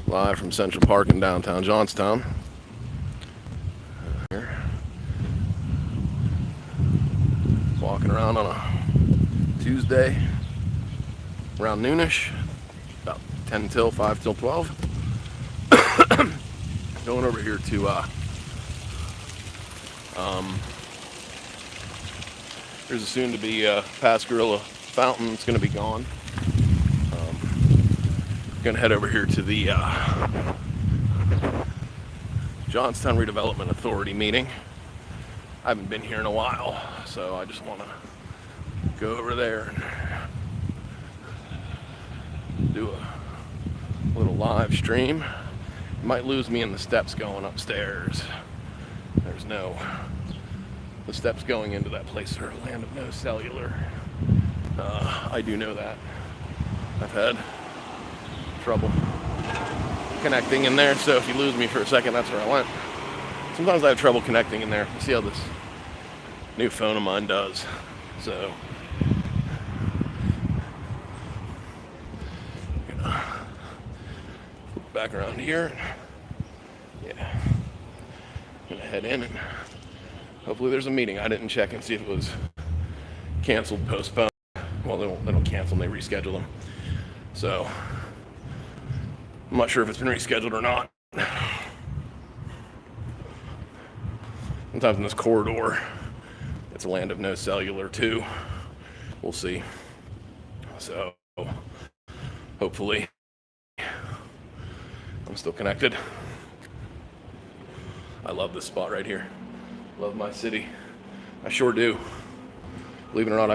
Live from Central Park in downtown Johnstown. Here. Walking around on a Tuesday around noonish, about 10 till 5 till 12. Going over here to there's a soon to be Pascarilla fountain. It's going to be gone. Gonna head over here to the Johnstown Redevelopment Authority meeting. I haven't been here in a while, so I just want to go over there and do a little live stream. You might lose me in the steps going upstairs. The steps going into that place are a land of no cellular. I do know that. I've had trouble connecting in there, so if you lose me for a second, that's where I went. Sometimes I have trouble connecting in there. You see how this new phone of mine does. So back around here. Yeah, gonna head in and hopefully there's a meeting. I didn't check and see if it was canceled, postponed. Well, they don't cancel them, they reschedule them. So I'm not sure if it's been rescheduled or not. Sometimes in this corridor, it's a land of no cellular too. We'll see. So hopefully I'm still connected. I love this spot right here. Love my city. I sure do. Believe it or not,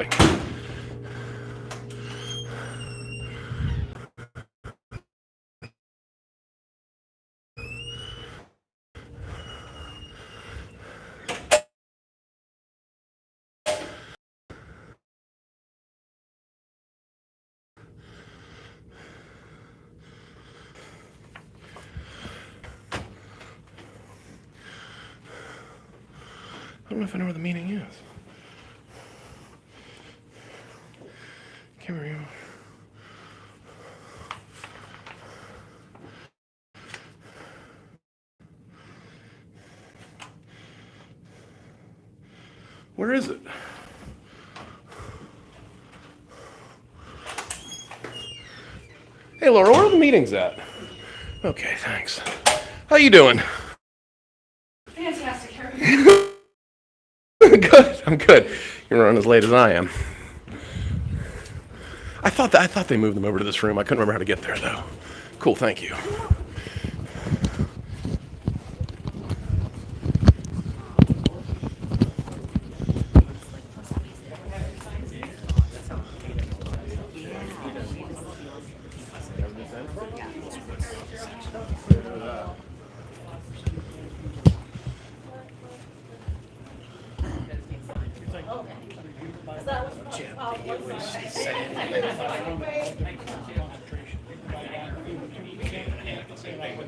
I don't know if I know where the meeting is. Can't remember. Where is it? Hey Laura, where are the meetings at? Okay, thanks. How you doing? Fantastic. How are you? Good. I'm good. You're running as late as I am. I thought they moved them over to this room. I couldn't remember how to get there though. Cool. Thank you.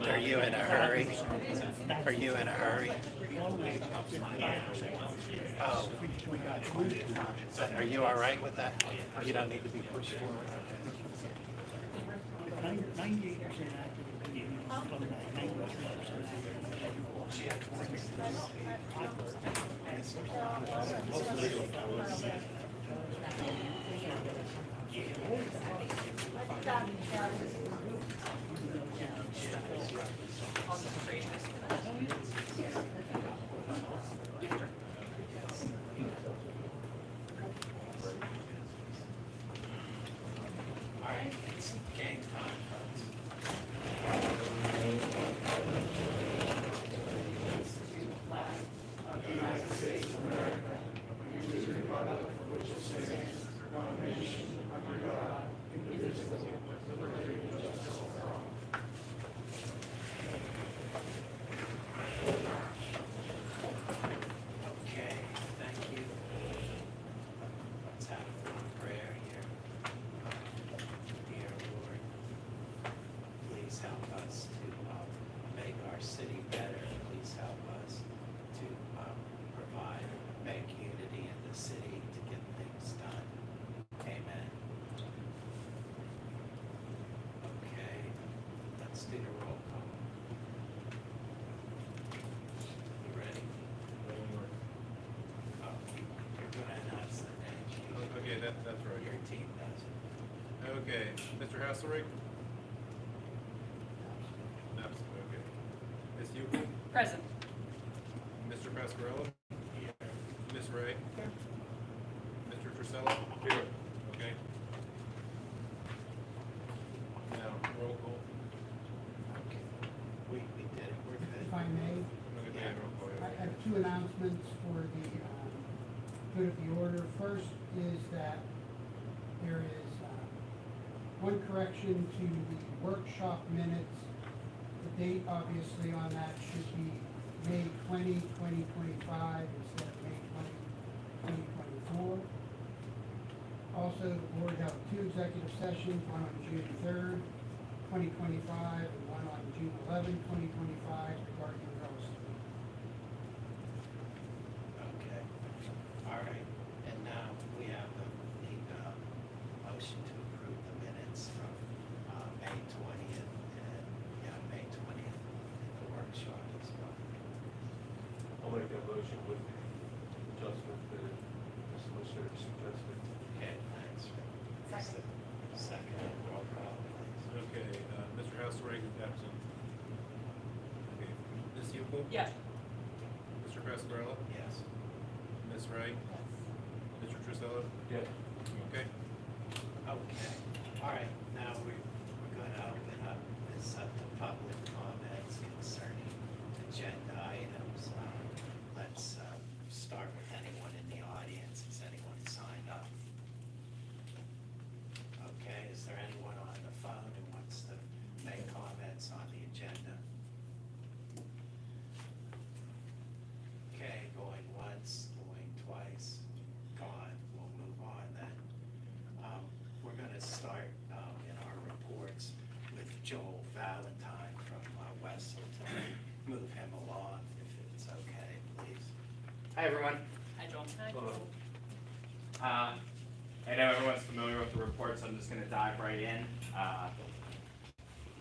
Are you in a hurry? Are you in a hurry? Oh. Are you all right with that? You don't need to be pushed forward. 98% active from that 93% All right, it's game time. Okay, thank you. Let's have a little prayer here. Dear Lord, please help us to make our city better. Please help us to provide, make unity in the city to get things done. Amen. Okay, let's do the roll Okay, Mr. Hasselrigg? Absent, okay. Ms. Euclid? Present. Mr. Pascarella? Ms. Ray? Mr. Trisella? Here. Okay. Now, roll call. Okay. We did it, we're good. If I may, Okay, roll call. I have two announcements for the good of the order. First is that there is one correction to the workshop minutes. The date obviously on that should be May 20, 2025 instead of May 20, 2024. Also, the board held two executive sessions, one on June 3rd, 2025, and one on June 11, 2025 regarding real estate. Okay, all right, and now we have the motion to approve the minutes from May 20th and, May 20th, the workshop as well. I'll make that motion with the adjustment that the solicitor suggested. Okay, thanks. Second, roll call, please. Okay, Mr. Hasselrigg is absent. Okay, Ms. Euclid? Yes. Mr. Pascarella? Yes. Ms. Ray? Mr. Trisella? Yes. Okay, Okay. all right, now we're gonna open up this up to public comments concerning agenda items. Let's start with anyone in the audience. Is anyone signed up? Okay, is there anyone on the phone who wants to make comments on the agenda? Okay, going once, going twice, gone, we'll move on then. We're gonna start in our reports with Joel Valentine from Westleton. Move him along if it's okay, please. Hi, everyone. Hi, Joel. I know everyone's familiar with the report, so I'm just going to dive right in.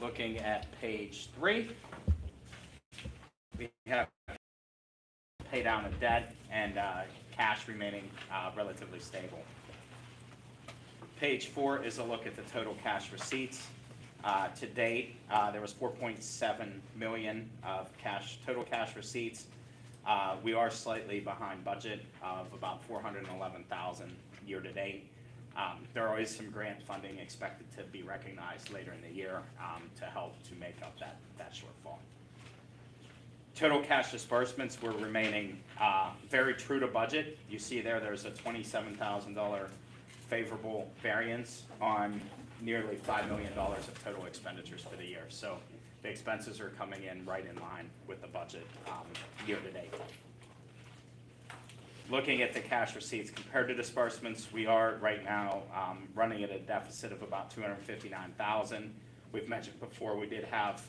Looking at page 3, we have pay down of debt and cash remaining relatively stable. Page 4 is a look at the total cash receipts. To date, there was $4.7 million of total cash receipts. We are slightly behind budget of about $411,000 year to date. There is some grant funding expected to be recognized later in the year to help to make up that shortfall. Total cash disbursements were remaining very true to budget. You see there's a $27,000 favorable variance on nearly $5 million of total expenditures for the year. So the expenses are coming in right in line with the budget year to date. Looking at the cash receipts compared to disbursements, we are right now running at a deficit of about $259,000. We've mentioned before we did have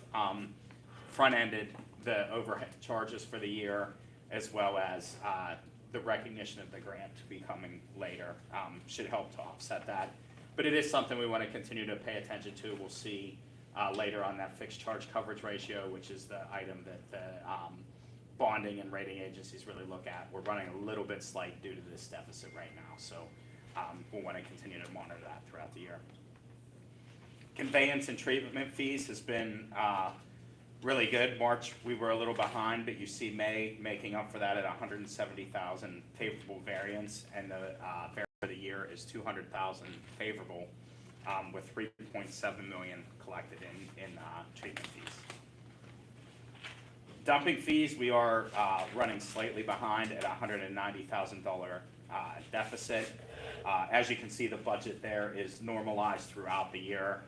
front-ended the overhead charges for the year, as well as the recognition of the grant to be coming later should help to offset that. But it is something we want to continue to pay attention to. We'll see later on that fixed charge coverage ratio, which is the item that the bonding and rating agencies really look at. We're running a little bit slight due to this deficit right now, so we'll want to continue to monitor that throughout the year. Conveyance and treatment fees has been really good. March, we were a little behind, but you see May making up for that at $170,000 favorable variance, and the variance for the year is $200,000 favorable, with $3.7 million collected in treatment fees. Dumping fees, we are running slightly behind at $190,000 deficit. As you can see, the budget there is normalized throughout the year,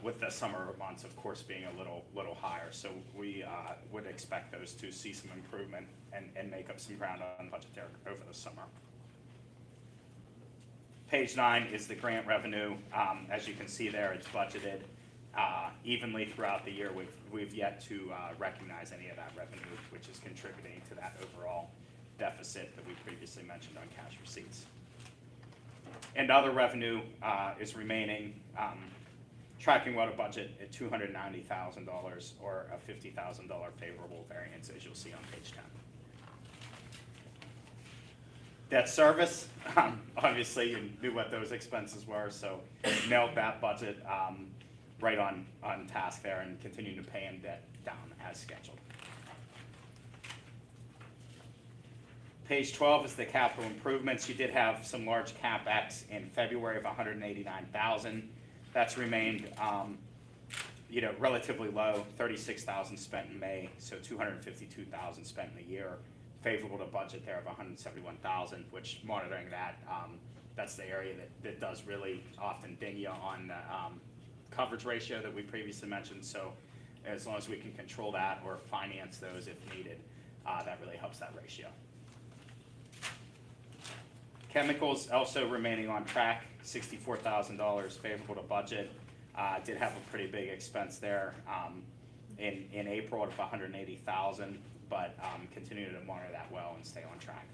with the summer months, of course, being a little higher. So we would expect those to see some improvement and make up some ground on budget there over the summer. Page 9 is the grant revenue. As you can see there, it's budgeted evenly throughout the year. We've yet to recognize any of that revenue, which is contributing to that overall deficit that we previously mentioned on cash receipts. And other revenue is remaining, tracking well to budget at $290,000 or a $50,000 favorable variance, as you'll see on page 10. Debt service, obviously you knew what those expenses were, so nailed that budget right on task there and continuing to pay him debt down as scheduled. Page 12 is the capital improvements. You did have some large CapEx in February of 189,000. That's remained relatively low, 36,000 spent in May, so 252,000 spent in the year. Favorable to budget there of 171,000, which monitoring that, that's the area that does really often ding you on the coverage ratio that we previously mentioned. So as long as we can control that or finance those if needed, that really helps that ratio. Chemicals also remaining on track, $64,000 favorable to budget. Did have a pretty big expense there in April of 180,000, but continue to monitor that well and stay on track.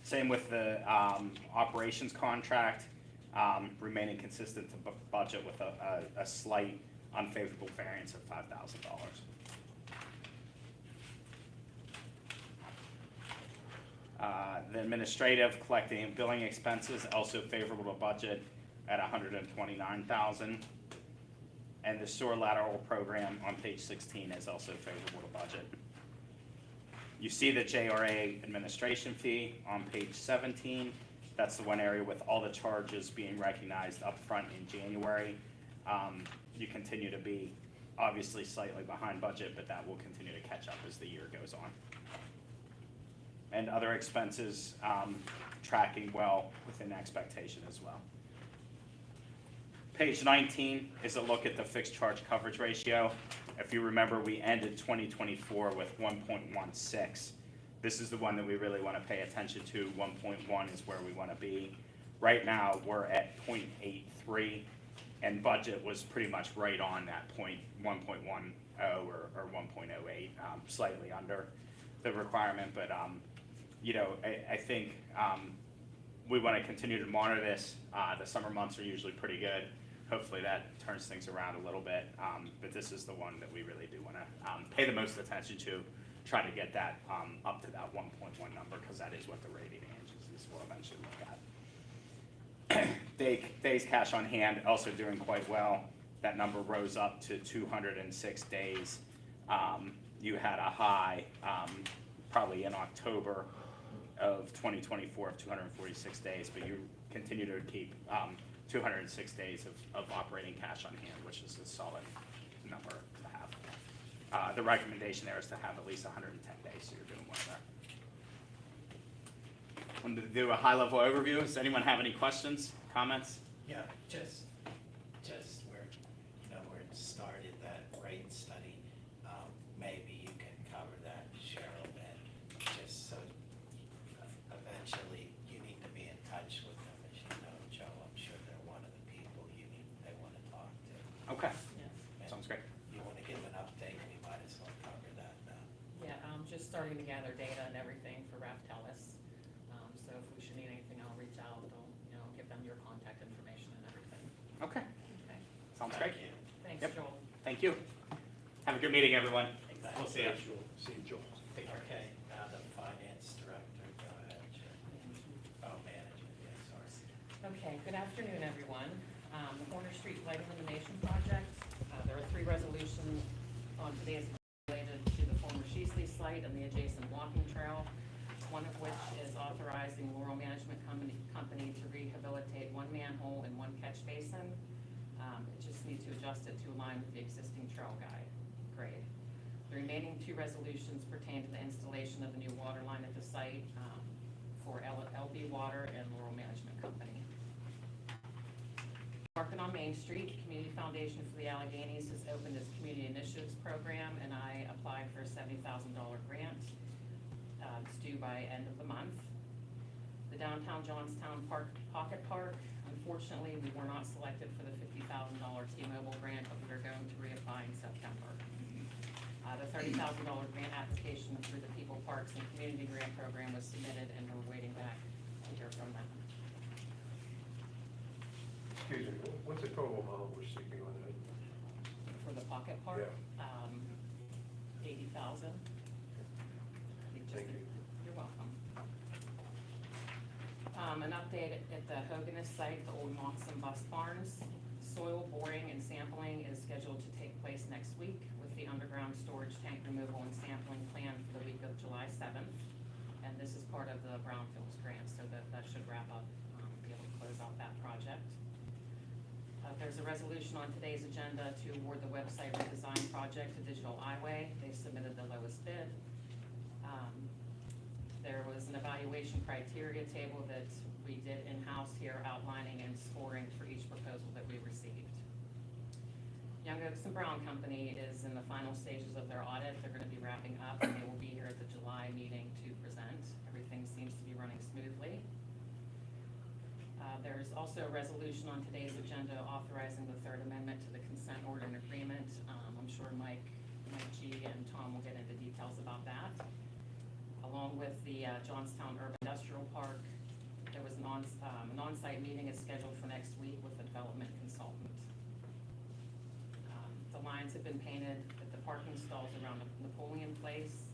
Same with the operations contract, remaining consistent to budget with a slight unfavorable variance of $5,000. The administrative, collecting, and billing expenses also favorable to budget at 129,000. And the sewer lateral program on page 16 is also favorable to budget. You see the JRA administration fee on page 17. That's the one area with all the charges being recognized up front in January. You continue to be obviously slightly behind budget, but that will continue to catch up as the year goes on. And other expenses tracking well within expectation as well. Page 19 is a look at the fixed charge coverage ratio. If you remember, we ended 2024 with 1.16. This is the one that we really want to pay attention to. 1.1 is where we want to be. Right now, we're at 0.83, and budget was pretty much right on that 1.10 or 1.08, slightly under the requirement, but I think we want to continue to monitor this. The summer months are usually pretty good. Hopefully that turns things around a little bit, but this is the one that we really do want to pay the most attention to, try to get that up to that 1.1 number, because that is what the rating agencies will eventually look at. Days cash on hand also doing quite well. That number rose up to 206 days. You had a high probably in October of 2024 of 246 days, but you continue to keep 206 days of operating cash on hand, which is a solid number to have. The recommendation there is to have at least 110 days, so you're doing well there. Wanted to do a high-level overview. Does anyone have any questions, comments? Yeah, just where, where it started, that rate study, maybe you can cover that, Cheryl, and just so eventually you need to be in touch with them, as you know, Joe. I'm sure they're one of the people they want to talk to. Okay, And sounds great. you want to give an update, we might as well cover that now. Yeah, just starting to gather data and everything for Raftellus. So if we should need anything, I'll reach out, I'll give them your contact information and everything. Okay, Okay, sounds great. Thank you. thanks, Yep. Joel. Thank you. Have a good meeting, everyone. Exactly. We'll see you. See you, Joel. Okay, now the finance director, go ahead, Jim. Oh, management, yeah, sorry. Okay, good afternoon, everyone. The Corner Street Light Illumination Project, there are 3 resolutions on today's related to the former Sheasley site and the adjacent walking trail, one of which is authorizing Laurel Management Company to rehabilitate 1 manhole and 1 catch basin. It just needs to adjust it to align with the existing trail grade. The remaining 2 resolutions pertain to the installation of the new water line at the site for LB Water and Laurel Management Company. Market on Main Street, Community Foundation for the Alleghenies has opened its Community Initiatives Program, and I applied for a $70,000 grant. It's due by end of the month. The Downtown Johnstown Pocket Park, unfortunately, we were not selected for the $50,000 T-Mobile grant, but we're going to reapply in September. The $30,000 grant application through the People Parks and Community Grant Program was submitted, and we're waiting back to hear from them. Excuse me, what's the total amount we're seeking on that? For the pocket park? Yeah. 80,000. Thank you. welcome. An update at the Hoganess site, the old Moxon bus barns. Soil boring and sampling is scheduled to take place next week with the underground storage tank removal and sampling planned for the week of July 7th. And this is part of the Brownfields grant, so that should wrap up, be able to close out that project. There's a resolution on today's agenda to award the website redesign project to Digital Highway. They submitted the lowest bid. There was an evaluation criteria table that we did in-house here outlining and scoring for each proposal that we received. Young Oaks and Brown Company is in the final stages of their audit. They're going to be wrapping up and they will be here at the July meeting to present. Everything seems to be running smoothly. There's also a resolution on today's agenda authorizing the third amendment to the consent order and agreement. I'm sure Mike G and Tom will get into details about that. Along with the Johnstown Urban Industrial Park, there was an on-site meeting is scheduled for next week with the development consultant. The lines have been painted at the parking stalls around Napoleon Place.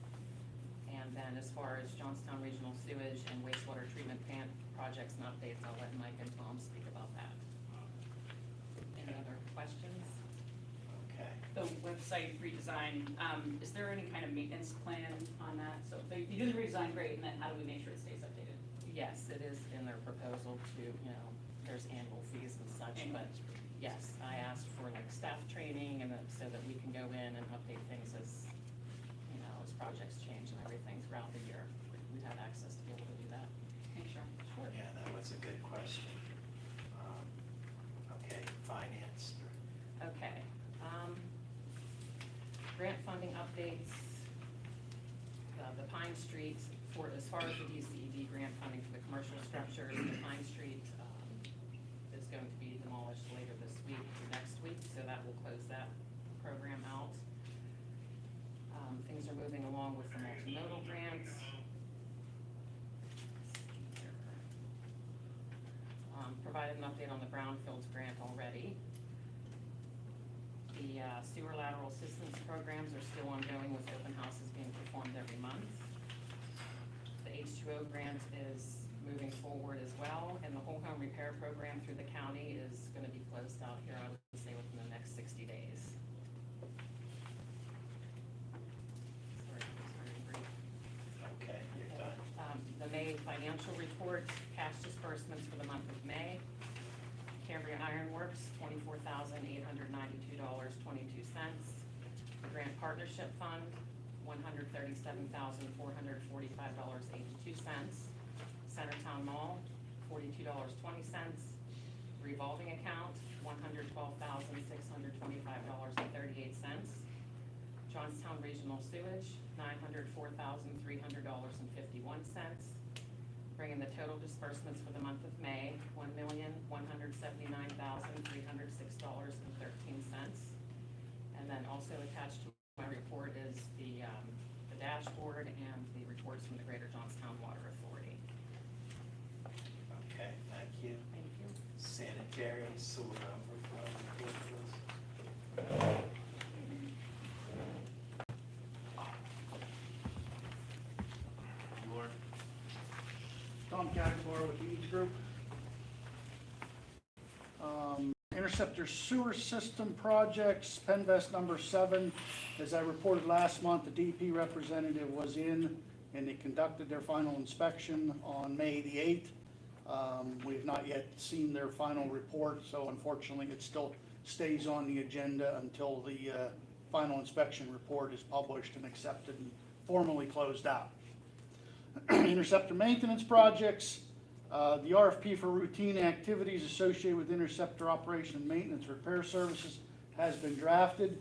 And then as far as Johnstown Regional Sewage and Wastewater Treatment Plant projects and updates, I'll let Mike and Tom speak about that. Any other questions? Okay. The website redesign, is there any kind of maintenance plan on that? So if you do the redesign, great, and then how do we make sure it stays updated? Yes, it is in their proposal to, there's annual fees and such, but yes, I asked for like staff training and so that we can go in and update things as projects change and everything throughout the year. We've had access to be able to do that. Make sure. Sure. Yeah, that was a good question. Okay, finance. Okay. Grant funding updates. The Pine Street, as far as the DCED grant funding for the commercial structures, the Pine Street is going to be demolished later this week or next week, so that will close that program out. Things are moving along with the multimodal grants. Provided an update on the Brownfields grant already. The sewer lateral assistance programs are still ongoing with open houses being performed every month. The H2O grant is moving forward as well, and the whole home repair program through the county is going to be closed out here, I would say, within the next 60 days. Okay, you're done. The May financial report, cash disbursements for the month of May. Cambria Iron Works, $24,892.22. The Grant Partnership Fund, $137,445.82. Centertown Mall, $42.20. Revolving account, $112,625.38. Johnstown Regional Sewage, $904,300.51, bringing the total disbursements for the month of May, $1,179,306.13. And then also attached to my report is the dashboard and the reports from the Greater Johnstown Water Authority. Okay, thank you. Thank you. Sanitary sewer overflow report, please. Tom Catanzaro with the Eads Group. Interceptor sewer system projects, Penvest number 7. As I reported last month, the DEP representative was in and they conducted their final inspection on May the 8th. We have not yet seen their final report, so unfortunately it still stays on the agenda until the final inspection report is published and accepted and formally closed out. Interceptor maintenance projects, the RFP for routine activities associated with interceptor operation and maintenance repair services has been drafted.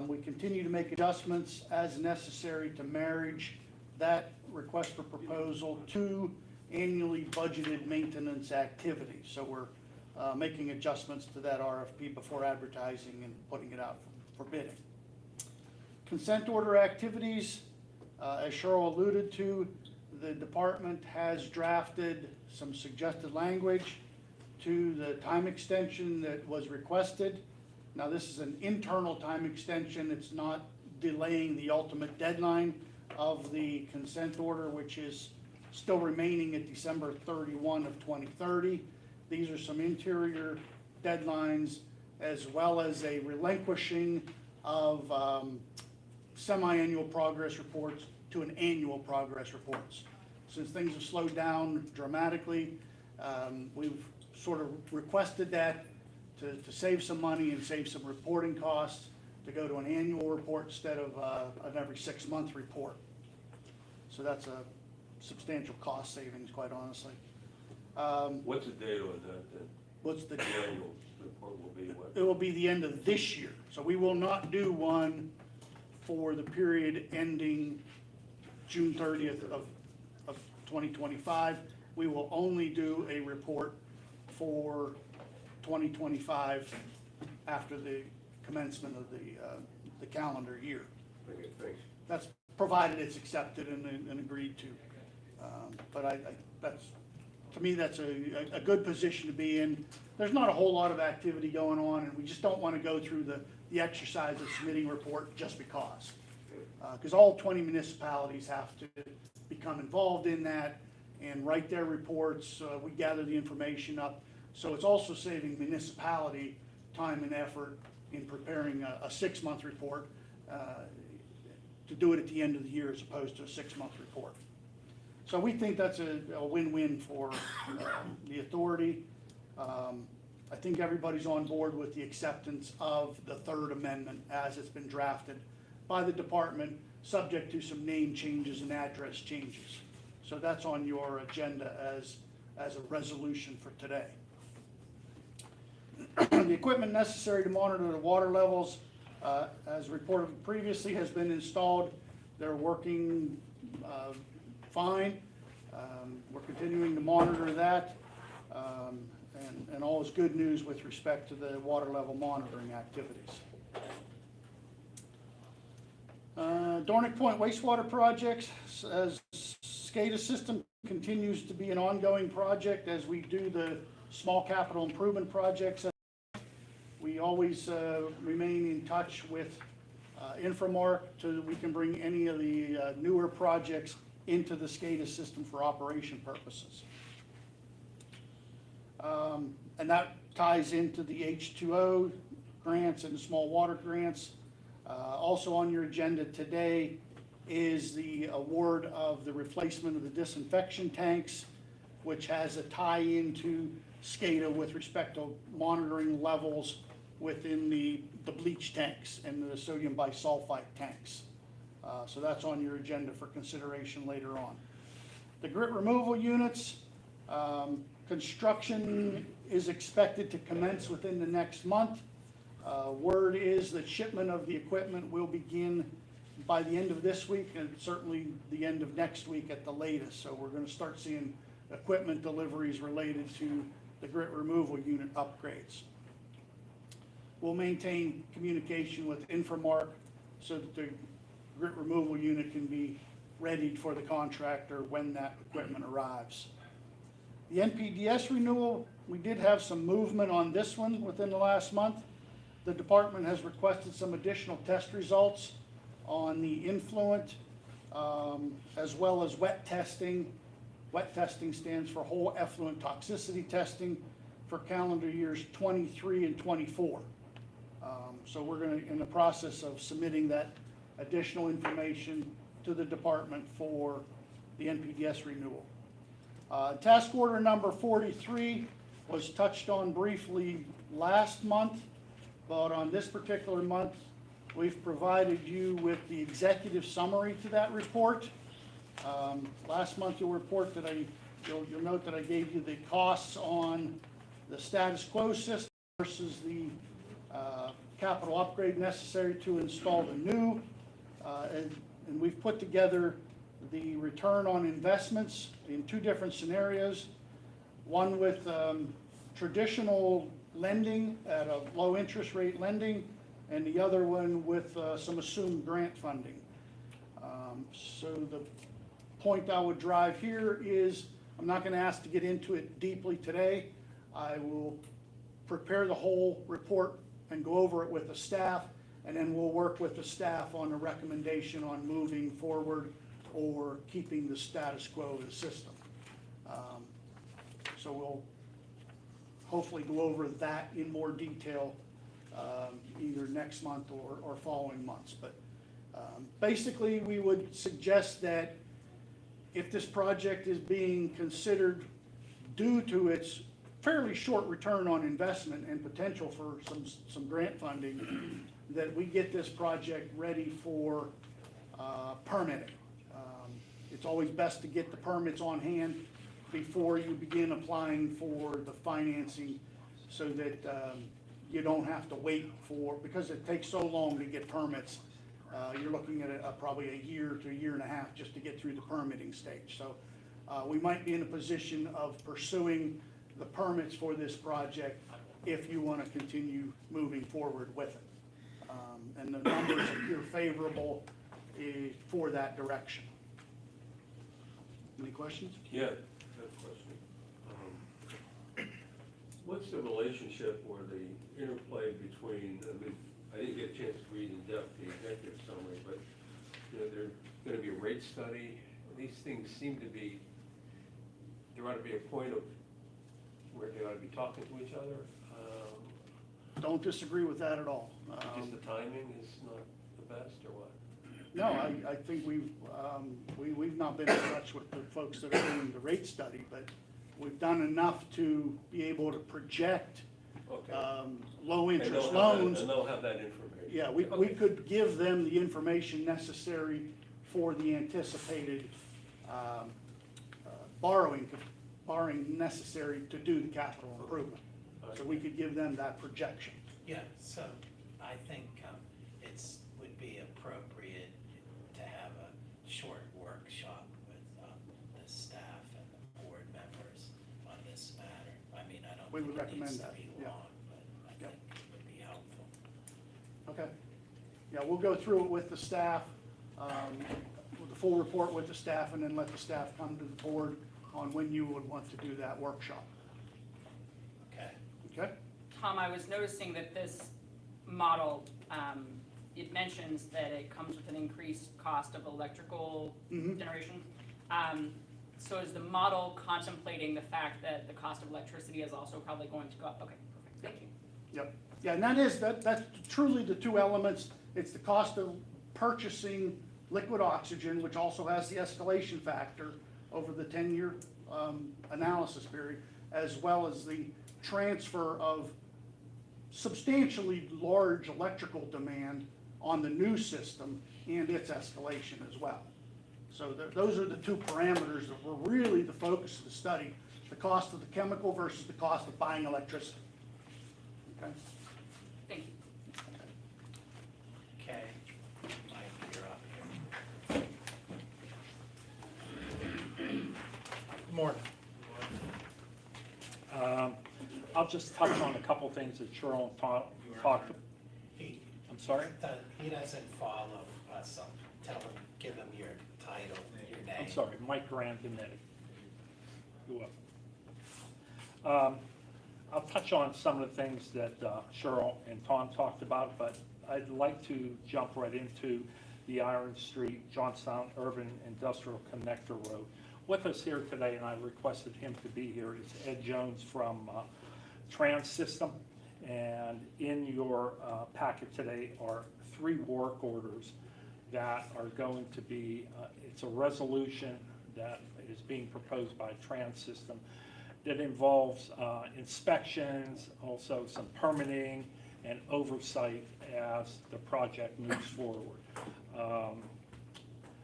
We continue to make adjustments as necessary to marriage that request for proposal to annually budgeted maintenance activities. So we're making adjustments to that RFP before advertising and putting it out for bidding. Consent order activities, as Cheryl alluded to, the department has drafted some suggested language to the time extension that was requested. Now this is an internal time extension. It's not delaying the ultimate deadline. of the consent order, which is still remaining at December 31 of 2030. These are some interior deadlines, as well as a relinquishing of semi-annual progress reports to an annual progress reports. Since things have slowed down dramatically, we've sort of requested that to save some money and save some reporting costs, to go to an annual report instead of an every 6-month report. So that's a substantial cost savings, quite honestly. What's the date on that, then? What's the The annual report will be what? It will be the end of this year. So we will not do one for the period ending June 30th of 2025. We will only do a report for 2025 after the commencement of the calendar year. Okay, thanks. That's provided it's accepted and agreed to. But that's, to me, that's a good position to be in. There's not a whole lot of activity going on, and we just don't want to go through the exercise of submitting a report just because. Because all 20 municipalities have to become involved in that and write their reports. We gather the information up. So it's also saving municipality time and effort in preparing a 6-month report to do it at the end of the year as opposed to a 6-month report. So we think that's a win-win for the authority. I think everybody's on board with the acceptance of the third amendment as it's been drafted by the department, subject to some name changes and address changes. So that's on your agenda as a resolution for today. The equipment necessary to monitor the water levels, as reported previously, has been installed. They're working fine. We're continuing to monitor that, and all is good news with respect to the water level monitoring activities. Dornick Point wastewater projects, as SCADA system continues to be an ongoing project as we do the small capital improvement projects. We always remain in touch with Inframark so that we can bring any of the newer projects into the SCADA system for operation purposes. And that ties into the H2O grants and the small water grants. Also on your agenda today is the award of the replacement of the disinfection tanks, which has a tie-in to SCADA with respect to monitoring levels within the bleach tanks and the sodium bisulfite tanks. So that's on your agenda for consideration later on. The grit removal units, construction is expected to commence within the next month. Word is that shipment of the equipment will begin by the end of this week and certainly the end of next week at the latest. So we're going to start seeing equipment deliveries related to the grit removal unit upgrades. We'll maintain communication with Inframark so that the grit removal unit can be readied for the contractor when that equipment arrives. The NPDS renewal, we did have some movement on this one within the last month. The department has requested some additional test results on the influent, as well as wet testing. Wet testing stands for whole effluent toxicity testing for calendar years 23 and 24. So we're in the process of submitting that additional information to the department for the NPDS renewal. Task order number 43 was touched on briefly last month, but on this particular month, we've provided you with the executive summary to that report. Last month you'll note that I gave you the costs on the status quo system versus the capital upgrade necessary to install the new. And we've put together the return on investments in 2 different scenarios. One with traditional lending at a low interest rate lending, and the other one with some assumed grant funding. So the point I would drive here is, I'm not going to ask to get into it deeply today. I will prepare the whole report and go over it with the staff and then we'll work with the staff on a recommendation on moving forward or keeping the status quo of the system. So we'll hopefully go over that in more detail either next month or following months. But basically, we would suggest that if this project is being considered due to its fairly short return on investment and potential for some grant funding, that we get this project ready for permitting. It's always best to get the permits on hand before you begin applying for the financing, so that you don't have to wait for, because it takes so long to get permits. You're looking at probably a year to a year and a half just to get through the permitting stage. So we might be in a position of pursuing the permits for this project if you want to continue moving forward with it. And the numbers appear favorable for that direction. Any questions? Yeah, I have a question. What's the relationship or the interplay between, I mean, I didn't get a chance to read in depth the executive summary, but, you know, there's gonna be a rate study. These things seem to be, there ought to be a point of where they ought to be talking to each other. Don't disagree with that at all. Just the timing is not the best, or what? No, I think we've not been in touch with the folks that are doing the rate study, but we've done enough to be able to project Okay. low And interest they'll have that- loans. And they'll have that information. Yeah, we could give them the information necessary for the anticipated borrowing necessary to do the capital improvement. So we could give them that projection. Yeah, so I think would be appropriate to have a short workshop with the staff and the board members on this matter. I mean, I don't We would think it needs recommend to that, be yeah. long, but I Yeah. think it would be helpful. Okay. Yeah, we'll go through it with the staff, with the full report with the staff, and then let the staff come to the board on when you would want to do that workshop. Okay. Okay? Tom, I was noticing that this model, it mentions that it comes with an increased cost of electrical Mhm. generation. So is the model contemplating the fact that the cost of electricity is also probably going to go up? Okay, perfect, thank you. Yep. Yeah, and that's truly the two elements. It's the cost of purchasing liquid oxygen, which also has the escalation factor over the 10-year analysis period, as well as the transfer of substantially large electrical demand on the new system and its escalation as well. So those are the two parameters that were really the focus of the study, the cost of the chemical versus the cost of buying electricity. Okay? Thank you. Okay. Mike, you're up here. Good morning. I'll just touch on a couple things that Cheryl talked. He I'm sorry? he doesn't follow us, so tell him, give him your title, your name. I'm sorry, Mike Grandinetti. You're welcome. I'll touch on some of the things that Cheryl and Tom talked about, but I'd like to jump right into the Iron Street, Johnstown Urban Industrial Connector Road. With us here today, and I requested him to be here, is Ed Jones from Trans System. And in your packet today are 3 work orders that are going to be, it's a resolution that is being proposed by Trans System that involves inspections, also some permitting and oversight as the project moves forward.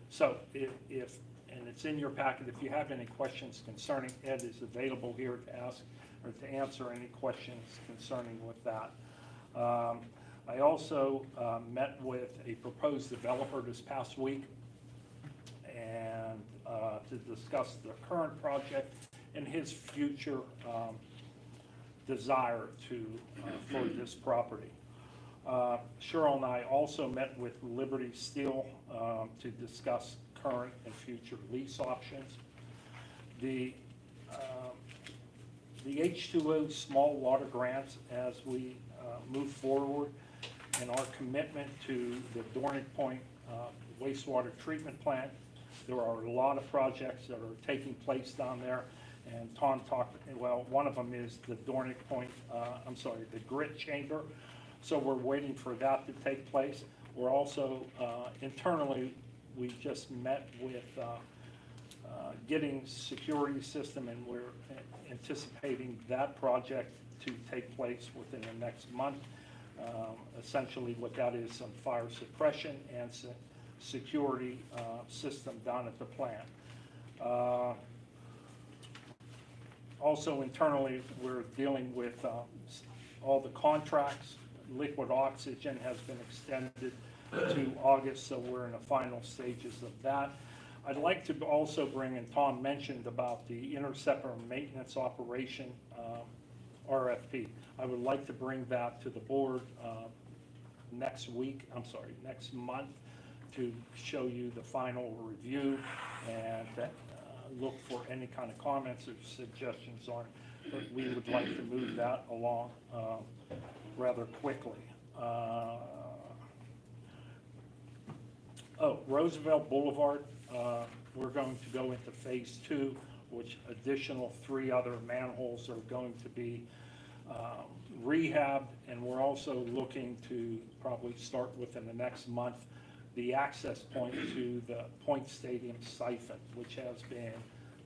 So if, and it's in your packet, if you have any questions concerning, Ed is available here to ask or to answer any questions concerning with that. I also met with a proposed developer this past week and to discuss the current project and his future desire for this property. Cheryl and I also met with Liberty Steel to discuss current and future lease options. The H2O small water grants as we move forward and our commitment to the Dornick Point wastewater treatment plant. There are a lot of projects that are taking place down there, and Tom talked, well, one of them is the Dornick Point, the grit chamber. So we're waiting for that to take place. We're also, internally, we just met with getting security system, and we're anticipating that project to take place within the next month. Essentially what that is, some fire suppression and security system down at the plant. Also internally, we're dealing with all the contracts. Liquid oxygen has been extended to August, so we're in the final stages of that. I'd like to also bring, and Tom mentioned about the interceptor maintenance operation RFP. I would like to bring that to the board next month, to show you the final review and look for any kind of comments or suggestions on it. But we would like to move that along rather quickly. Roosevelt Boulevard, we're going to go into phase 2, which additional 3 other manholes are going to be rehabbed, and we're also looking to probably start within the next month the access point to the Point Stadium siphon, which has been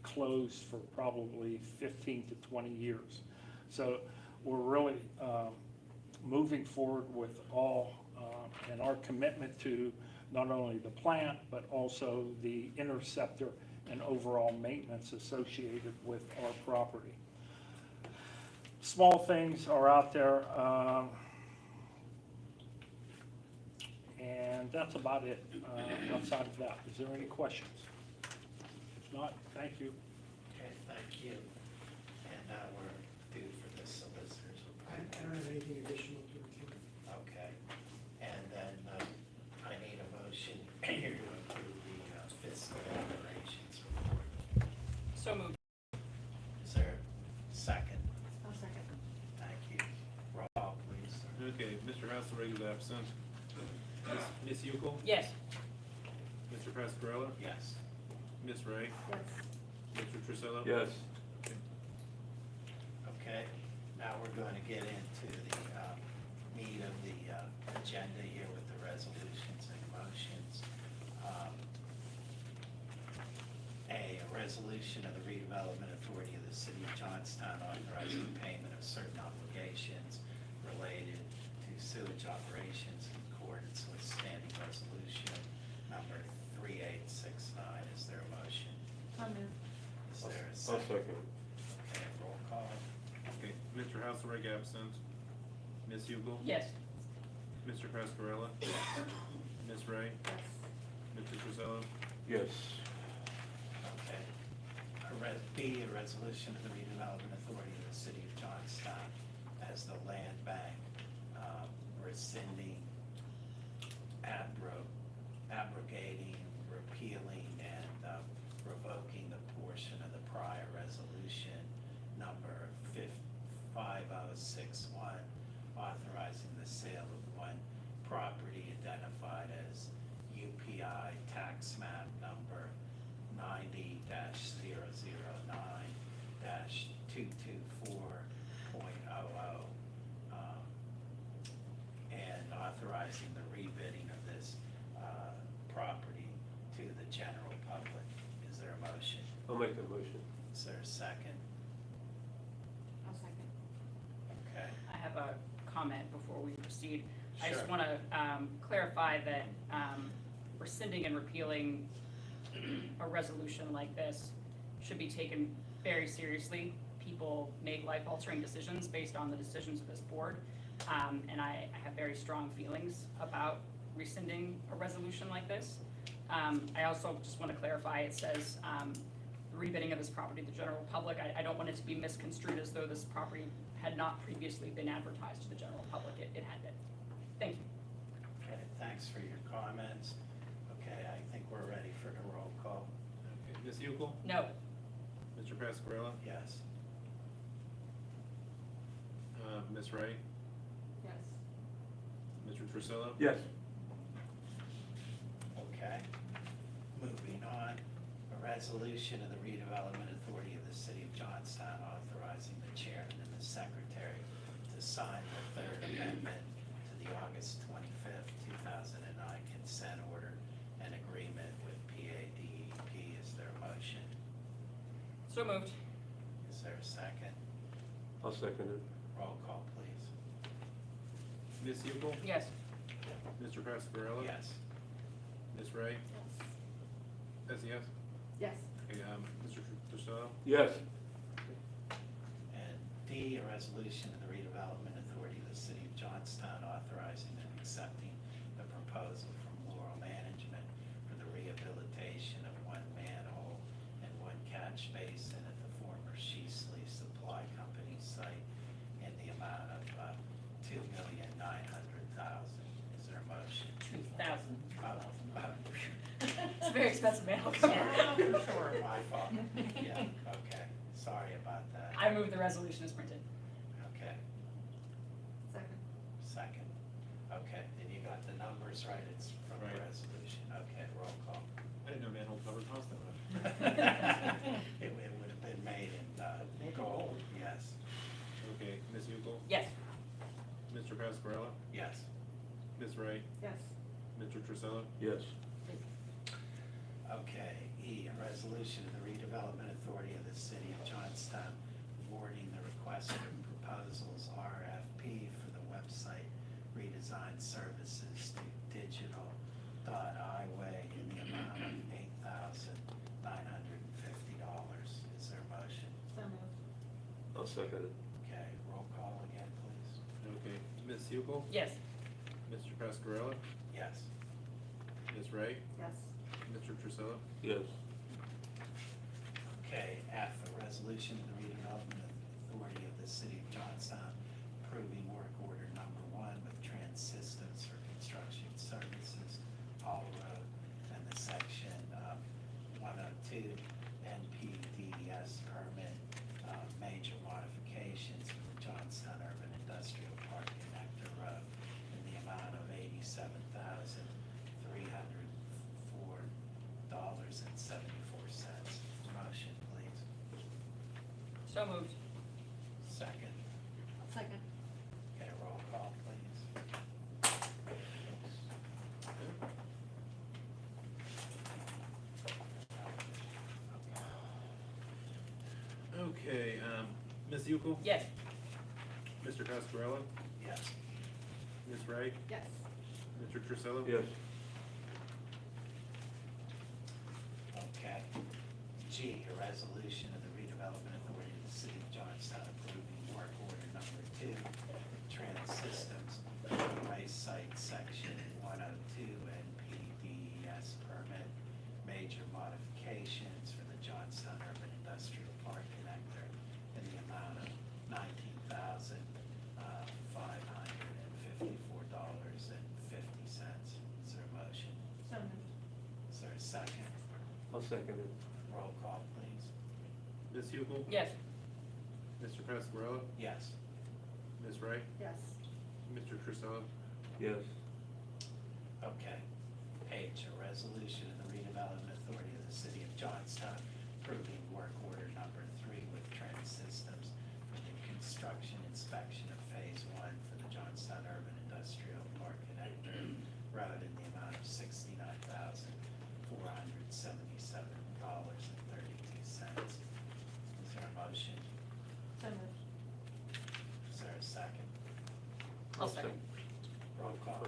closed for probably 15 to 20 years. So we're really moving forward with all, and our commitment to not only the plant, but also the interceptor and overall maintenance associated with our property. Small things are out there, and that's about it. Outside of that, is there any questions? If not, thank you. Okay, thank you. And now we're due for the solicitors. I don't have anything additional to report. Okay, and then I need a motion here to approve the fiscal operations report. So moved. Is there a second? I'll second. Thank you. Roll call, please. Okay, Mr. Hasselreg is absent. Ms. Uckel? Yes. Mr. Pascarella? Yes. Ms. Ray? Yes. Mr. Trisella? Yes. Okay, now we're going to get into the meat of the agenda here with the resolutions and motions. A resolution of the Redevelopment Authority of the City of Johnstown authorizing payment of certain obligations related to sewage operations in accordance with standing resolution number 3869. Is there a motion? I'll move. Is there a I'll second? second. Okay, roll call. Okay, Mr. Hasselreg absent. Ms. Uckel? Yes. Mr. Pascarella? Ms. Ray? Yes. Mr. Trisella? Yes. Okay. B, a resolution of the Redevelopment Authority of the City of Johnstown as the land bank, rescinding, abrogating, repealing, and revoking the portion of the prior resolution number 5061, authorizing the sale of one property identified as UPI tax map number 90-009-224.00, and authorizing the rebidding of this property to the general public. Is there a motion? I'll make the motion. Is there a second? I'll second. Okay. I have a comment before we proceed. I Sure. just want to clarify that rescinding and repealing a resolution like this should be taken very seriously. People make life-altering decisions based on the decisions of this board, and I have very strong feelings about rescinding a resolution like this. I also just want to clarify, it says the rebidding of this property to the general public. I don't want it to be misconstrued as though this property had not previously been advertised to the general public. It had been. Thank you. Okay, thanks for your comments. Okay, I think we're ready for the roll call. Okay, Ms. Uckel? No. Mr. Pascarella? Yes. Ms. Ray? Yes. Mr. Trisella? Yes. Okay. Moving on, a resolution of the Redevelopment Authority of the City of Johnstown authorizing the chairman and the secretary to sign the third amendment to the August 25th, 2009 consent order and agreement with PADEP. Is there a motion? So moved. Is there a second? I'll second it. Roll call, please. Ms. Hugo? Yes. Mr. Pascarella? Yes. Ms. Ray? As a yes? Yes. Okay, Mr. Trisella? Yes. And D, a resolution of the Redevelopment Authority of the City of Johnstown authorizing and accepting the proposal from Laurel Management for the rehabilitation of one manhole and one catch basin at the former Sheasley Supply Company site in the amount of $2,900,000. Is there a motion? 2,000. It's Oh, a very expensive mail. Yeah, for sure. my fault. Yeah, okay. Sorry about that. I move the resolution as printed. Okay. Second. Second. Okay, and you got the numbers right, it's from the Right. resolution. Okay, roll call. I didn't know manhole cover cost that much. It would have been made in gold, yes. Okay, Ms. Hugo? Yes. Mr. Pascarella? Yes. Ms. Ray? Yes. Mr. Trisella? Yes. Okay, E, a resolution of the Redevelopment Authority of the City of Johnstown awarding the requested proposals RFP for the website redesign services to digital.iway in the amount of $8,950. Is there a motion? So moved. I'll second it. Okay, roll call again, please. Okay, Ms. Hugo? Yes. Mr. Pascarella? Yes. Ms. Ray? Yes. Mr. Trisella? Yes. Okay, F, a resolution of the Redevelopment Authority of the City of Johnstown approving work order number 1 with Trans Systems for construction services, Hall Road, and the section 102 NPDES permit, major modifications for the Johnstown Urban Industrial Park Connector Road in the amount of $87,304.74. Motion, please. So moved. Second. Second. Okay, roll call, please. Okay, Ms. Hugo? Yes. Mr. Pascarella? Yes. Ms. Ray? Yes. Mr. Trisella? Yes. Okay. G, a resolution of the Redevelopment Authority of the City of Johnstown approving work order number 2, Trans Systems, Race Site Section 102 NPDES permit, major modifications for the Johnstown Urban Industrial Park Connector in the amount of $19,554.50. Is there a motion? So moved. Is there a second? I'll second it. Roll call, please. Ms. Hugo? Yes. Mr. Pascarella? Yes. Ms. Ray? Yes. Mr. Trisella? Yes. Okay. H, a resolution of the Redevelopment Authority of the City of Johnstown approving work order number 3 with Trans Systems for the construction inspection of Phase 1 for the Johnstown Urban Industrial Park Connector Road in the amount of $69,477.32. Is there a motion? So moved. Is there a second? I'll second. Roll call.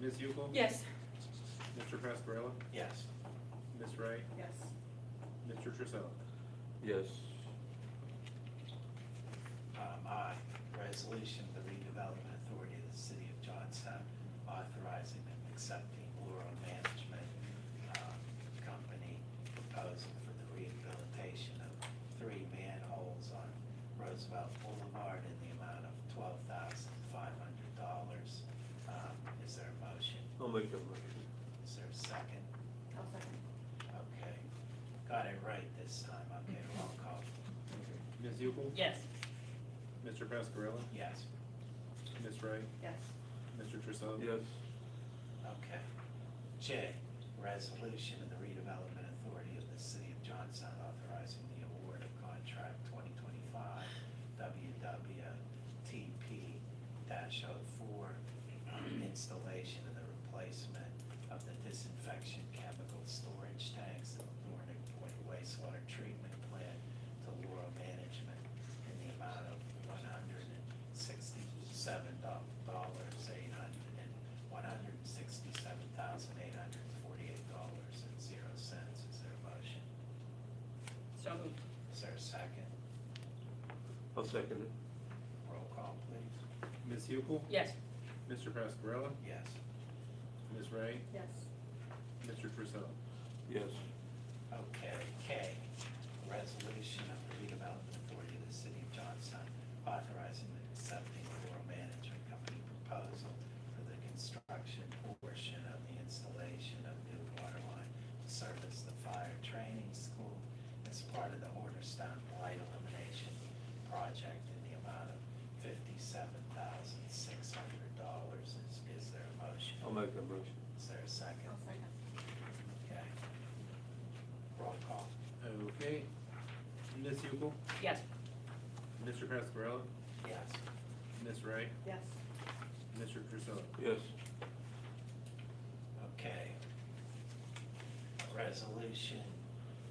Ms. Hugo? Yes. Mr. Pascarella? Yes. Ms. Ray? Yes. Mr. Trisella? Yes. I, resolution of the Redevelopment Authority of the City of Johnstown authorizing and accepting Laurel Management Company proposal for the rehabilitation of 3 manholes on Roosevelt Boulevard in the amount of $12,500. Is there a motion? I'll make that motion. Is there a second? I'll second. Okay, got it right this time. Okay, roll call. Ms. Hugo? Yes. Mr. Pascarella? Yes. Ms. Ray? Yes. Mr. Trisell? Yes. Okay. J, resolution of the Redevelopment Authority of the City of Johnstown authorizing the award of contract 2025 WWTP-04 installation of the replacement of the disinfection chemical storage tanks at Warnick Point wastewater treatment plant to Laurel Management in the amount of $167,848.00. Is there a motion? So moved. Is there a second? I'll second it. Roll call, please. Ms. Hukel? Yes. Mr. Pascarella? Yes. Ms. Ray? Yes. Mr. Trisell? Yes. Okay, K, resolution of the Redevelopment Authority of the City of Johnstown authorizing and accepting the Laurel Management Company proposal for the construction portion of the installation of new water line to service the fire training school as part of the Johnstown blight elimination project in the amount of $57,600. Is there a motion? I'll make that motion. Is there a second? second. Okay. Roll call. Okay. Ms. Hukel? Yes. Mr. Pascarella? Yes. Ms. Ray? Yes. Mr. Trisell? Yes. Okay. Resolution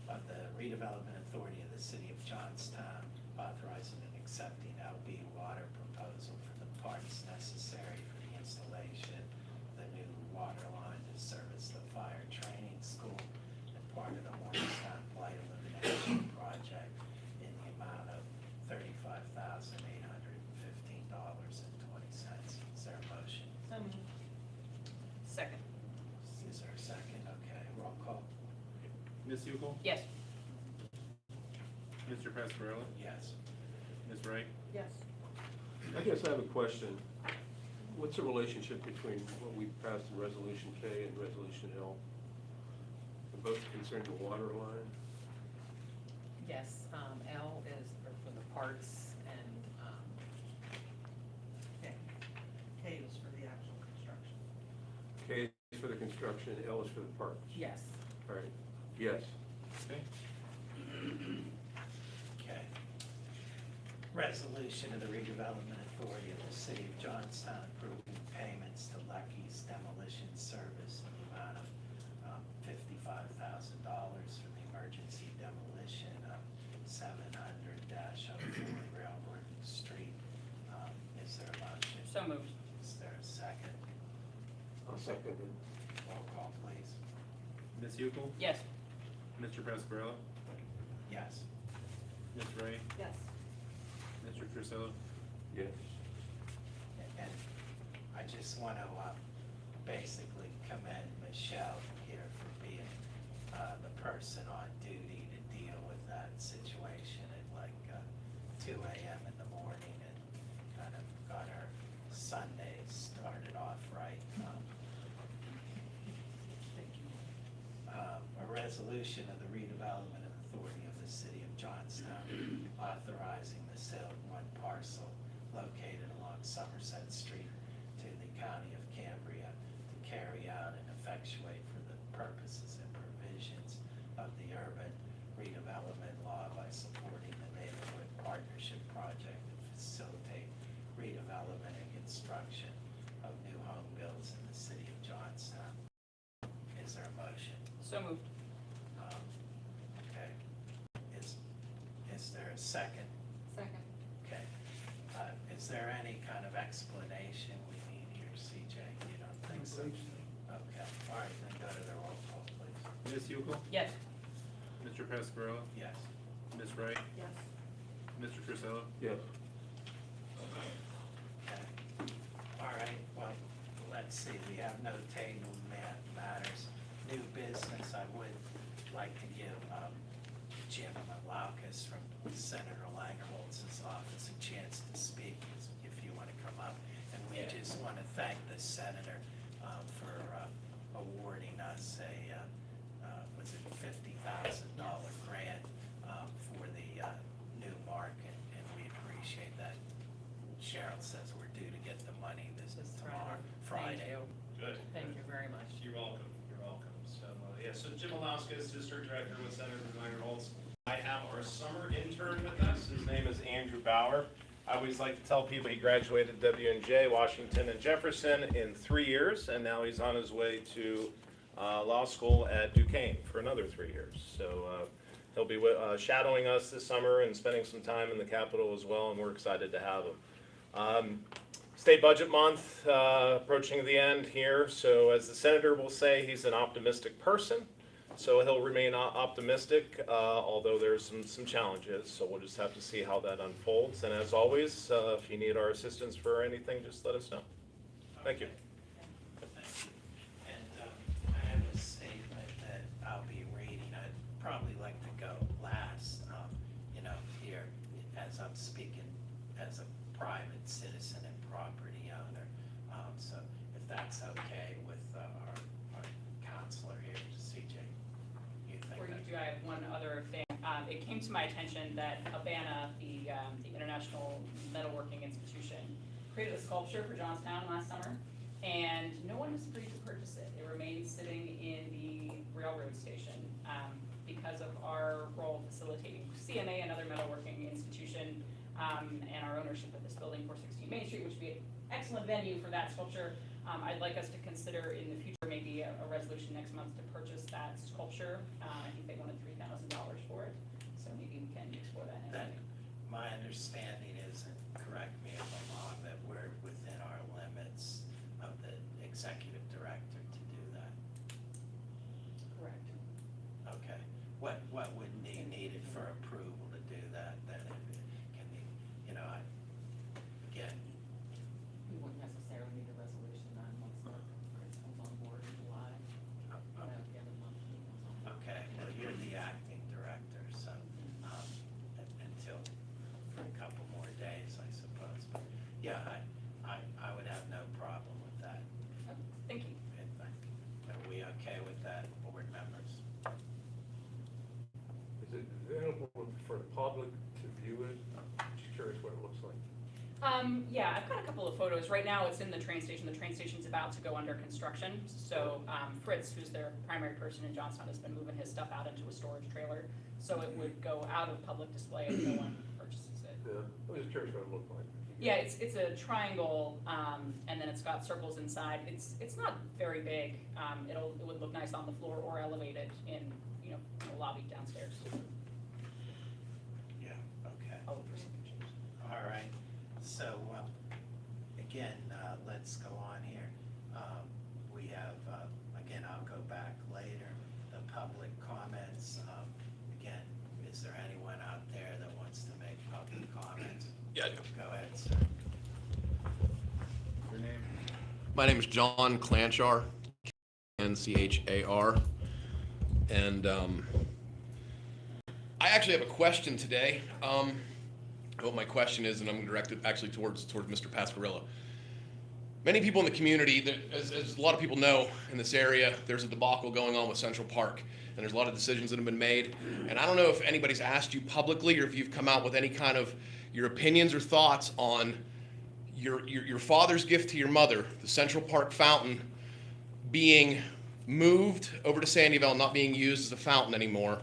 of the Redevelopment Authority of the City of Johnstown authorizing and accepting LB water proposal for the parts necessary for the installation of the new water line to service the fire training school and part of the Johnstown blight elimination project in the amount of $35,815.20. Is there a motion? So moved. Second. Is there a second? Okay, roll call. Ms. Hukel? Yes. Mr. Pascarella? Yes. Ms. Ray? Yes. I guess I have a question. What's the relationship between what we passed in Resolution K and Resolution L? They're both concerned the water line. Yes, L is for the parts and, K is for the actual construction. K is for the construction, L is for the parks. Yes. All right. Yes. Okay. Okay. Resolution of the Redevelopment Authority of the City of Johnstown approving payments to Lucky's Demolition Service in the amount of $55,000 for the emergency demolition of 700-04 Railroad Street. Is there a motion? So moved. Is there a second? I'll second it. Roll call, please. Ms. Hukel? Yes. Mr. Pascarella? Yes. Ms. Ray? Yes. Mr. Trisell? Yes. And I just want to basically commend Michelle here for being the person on duty to deal with that situation at like 2 a.m. in the morning and kind of got her Sunday started off right. Thank you. A resolution of the Redevelopment Authority of the City of Johnstown authorizing the sale of one parcel located along Somerset Street to the County of Cambria to carry out and effectuate for the purposes and provisions of the urban redevelopment law by supporting the neighborhood partnership project to facilitate redevelopment and construction of new home builds in the City of Johnstown. Is there a motion? So moved. Okay. Is there a second? Second. Okay. Is there any kind of explanation we need here, CJ? You don't think so? Okay, all right, then go to the roll call, please. Ms. Hukel? Yes. Mr. Pascarella? Yes. Ms. Ray? Yes. Mr. Trisell? Yes. Okay. All right, well, let's see, we have no table matters. New business, I would like to give Jim Malaukas from Senator Langholz's office a chance to speak if you want to come up. And we just want to thank the senator for awarding us a, was it $50,000 grant for the new market, and we appreciate that. Cheryl says we're due to get the money Friday. Good. Thank you very much. You're welcome, you're welcome. So, yeah, so Jim Alaskis, District Director with Senator Minor-Holtz. I have our summer intern with us. His name is Andrew Bauer. I always like to tell people he graduated W&J, Washington and Jefferson in 3 years, and now he's on his way to law school at Duquesne for another 3 years. So he'll be shadowing us this summer and spending some time in the Capitol as well, and we're excited to have him. State budget month approaching the end here, so as the senator will say, he's an optimistic person. So he'll remain optimistic, although there's some challenges. So we'll just have to see how that unfolds. And as always, if you need our assistance for anything, just let us know. Thank you. Thank you. And I have a statement that I'll be reading. I'd probably like to go last, here, as I'm speaking as a private citizen and property owner. So if that's okay with our counselor here, CJ. Before you do, I have one other thing. It came to my attention that Habana, the International Metalworking Institution, created a sculpture for Johnstown last summer, and no one has agreed to purchase it. It remains sitting in the railroad station because of our role facilitating CMA, another metalworking institution, and our ownership of this building, 416 Main Street, which would be an excellent venue for that sculpture. I'd like us to consider in the future maybe a resolution next month to purchase that sculpture. I think they wanted $3,000 for it, so maybe we can explore that. That, my understanding is, and correct me if I'm wrong, that we're within our limits of the executive director to do that. Correct. Okay. What would be needed for approval to do that? Then it can be, again, We wouldn't necessarily need a resolution once the principal's on board in July. The other month he comes on. okay, well, you're the acting director, so, until, for a couple more days, I suppose. But yeah, I would have no problem with that. Thank you. Are we okay with that, board members? Is it available for the public to view it? Just curious what it looks like. Yeah, I've got a couple of photos. Right now, it's in the train station. The train station's about to go under construction. So Fritz, who's their primary person in Johnstown, has been moving his stuff out into a storage trailer. So it would go out of public display if no one purchases it. Yeah, I was just curious what it looked like. Yeah, it's a triangle, and then it's got circles inside. It's not very big. It would look nice on the floor or elevated in the lobby downstairs. Yeah, okay. I'll look for some pictures. All right, so, again, let's go on here. We have, again, I'll go back later, the public comments. Again, is there anyone out there that wants to make public comments? Yeah, I do. Go ahead, sir. Your name? My name is John Klanchar, Nchar, and I actually have a question today. What my question is, and I'm directed actually towards Mr. Pasquarella. Many people in the community, as a lot of people know in this area, there's a debacle going on with Central Park, and there's a lot of decisions that have been made. And I don't know if anybody's asked you publicly or if you've come out with any kind of your opinions or thoughts on your father's gift to your mother, the Central Park fountain, being moved over to Sandyville, not being used as a fountain anymore.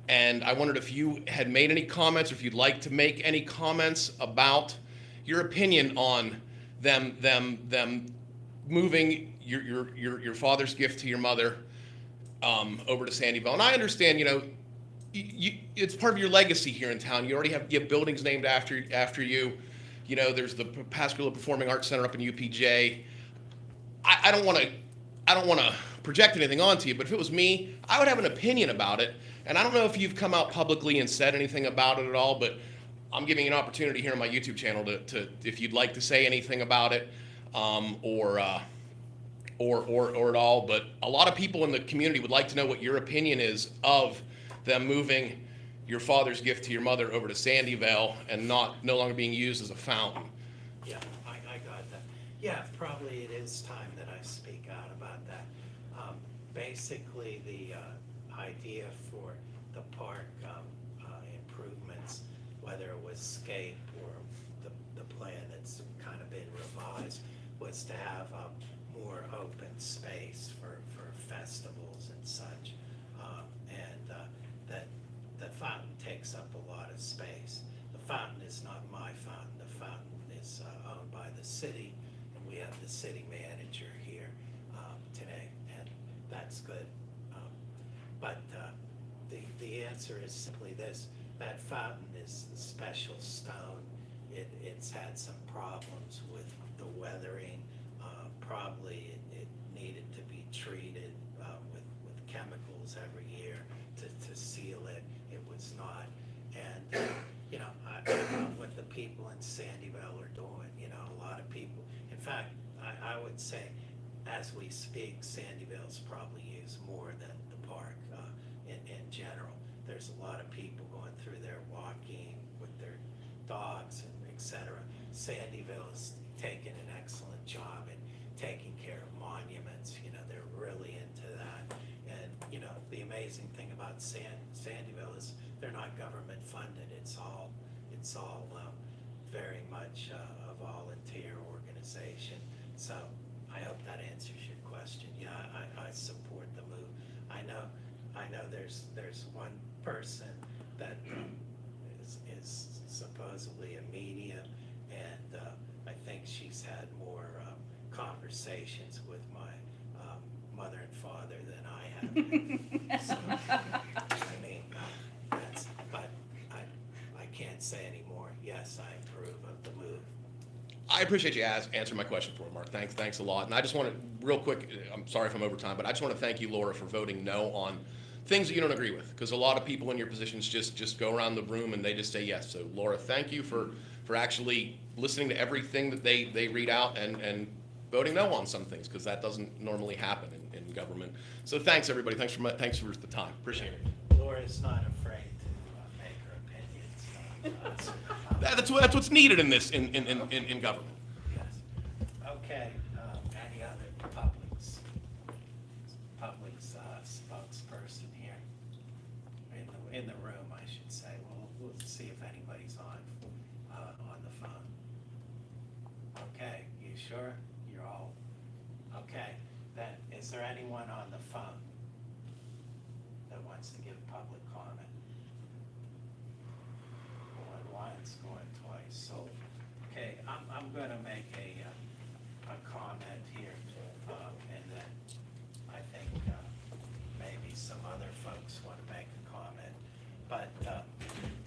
And I wondered if you had made any comments, or if you'd like to make any comments about your opinion on them moving your father's gift to your mother over to Sandyville. And I understand, it's part of your legacy here in town. You already have buildings named after you. There's the Pasquarella Performing Arts Center up in UPJ. I don't want to project anything onto you, but if it was me, I would have an opinion about it. And I don't know if you've come out publicly and said anything about it at all, but I'm giving you an opportunity here on my YouTube channel to if you'd like to say anything about it, or at all. But a lot of people in the community would like to know what your opinion is of them moving your father's gift to your mother over to Sandyville and no longer being used as a fountain. Yeah, I got that. Yeah, probably it is time that I speak out about that. Basically, the idea for the park improvements, whether it was SCAPE or the plan that's kind of been revised, was to have more open space for festivals and such. That the fountain takes up a lot of space. The fountain is not my fountain. The fountain is owned by the city, and we have the city manager here today, and that's good. But the answer is simply this: that fountain is special stone. It's had some problems with the weathering. Probably it needed to be treated with chemicals every year to seal it. It was not. And, I know what the people in Sandyville are doing. A lot of people. In fact, I would say, as we speak, Sandyville's probably used more than the park in general. There's a lot of people going through there walking with their dogs and et cetera. Sandyville is taking an excellent job in taking care of monuments. They're really into that. And, the amazing thing about Sandyville is they're not government funded. It's all very much a volunteer organization. So I hope that answers your question. Yeah, I support the move. I know there's one person that is supposedly a medium, and I think she's had more conversations with my mother and father than I have. So, but I can't say anymore. Yes, I approve of the move. I appreciate you answering my question for me, Mark. Thanks a lot. And I just want to, real quick, I'm sorry if I'm over time, but I just want to thank you, Laura, for voting no on things that you don't agree with. Because a lot of people in your positions just go around the room and they just say yes. So, Laura, thank you for actually listening to everything that they read out and voting no on some things, because that doesn't normally happen in government. So thanks, everybody. Thanks for the time. Appreciate it. Laura's not afraid to make her opinions. That's what's needed in this in government. Yes. Okay, any other public's spokesperson here? In the room, I should say. We'll see if anybody's on the phone. Okay, you sure? You're all, okay. Then, is there anyone on the phone that wants to give public comment? Going once, going twice. So, okay, I'm gonna make a comment here, and then I think maybe some other folks want to make a comment. But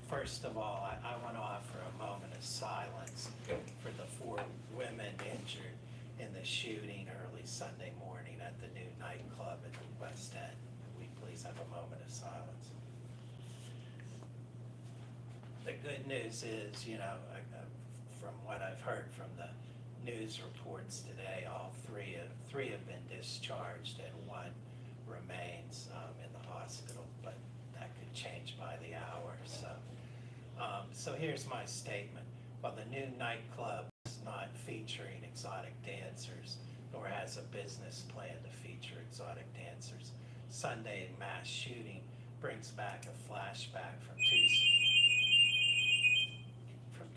first of all, I want to offer a moment of silence for the 4 women injured in the shooting early Sunday morning at the new nightclub at the West End. Could we please have a moment of silence? The good news is, from what I've heard from the news reports today, all three have been discharged and 1 remains in the hospital, but that could change by the hour. So here's my statement. While the new nightclub is not featuring exotic dancers, nor has a business plan to feature exotic dancers, Sunday mass shooting brings back a flashback from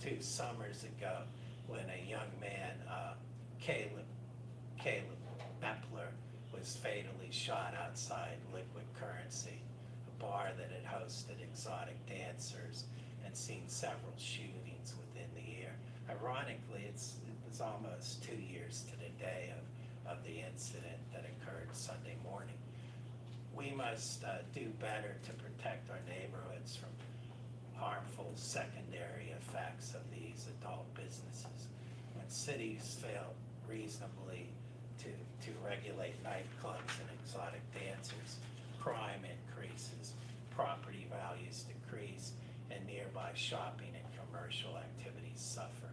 two summers ago when a young man, Caleb Bepler, was fatally shot outside Liquid Currency, a bar that had hosted exotic dancers and seen several shootings within the year. Ironically, it was almost 2 years to the day of the incident that occurred Sunday morning. We must do better to protect our neighborhoods from harmful secondary effects of these adult businesses. When cities fail reasonably to regulate nightclubs and exotic dancers, crime increases, property values decrease, and nearby shopping and commercial activities suffer.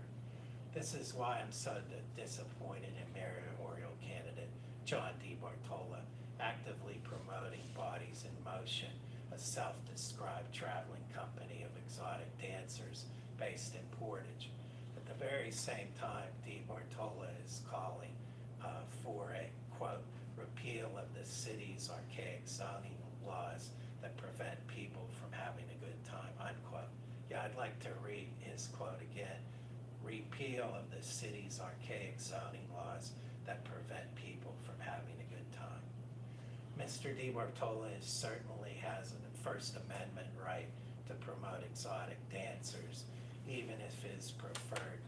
This is why I'm so disappointed in mayoral candidate John DiBartola actively promoting Bodies in Motion, a self-described traveling company of exotic dancers based in Portage. At the very same time, DiBartola is calling for a, quote, repeal of the city's archaic zoning laws that prevent people from having a good time, unquote. Yeah, I'd like to read his quote again. Repeal of the city's archaic zoning laws that prevent people from having a good time. Mr. DiBartolo certainly has a First Amendment right to promote exotic dancers, even if his preferred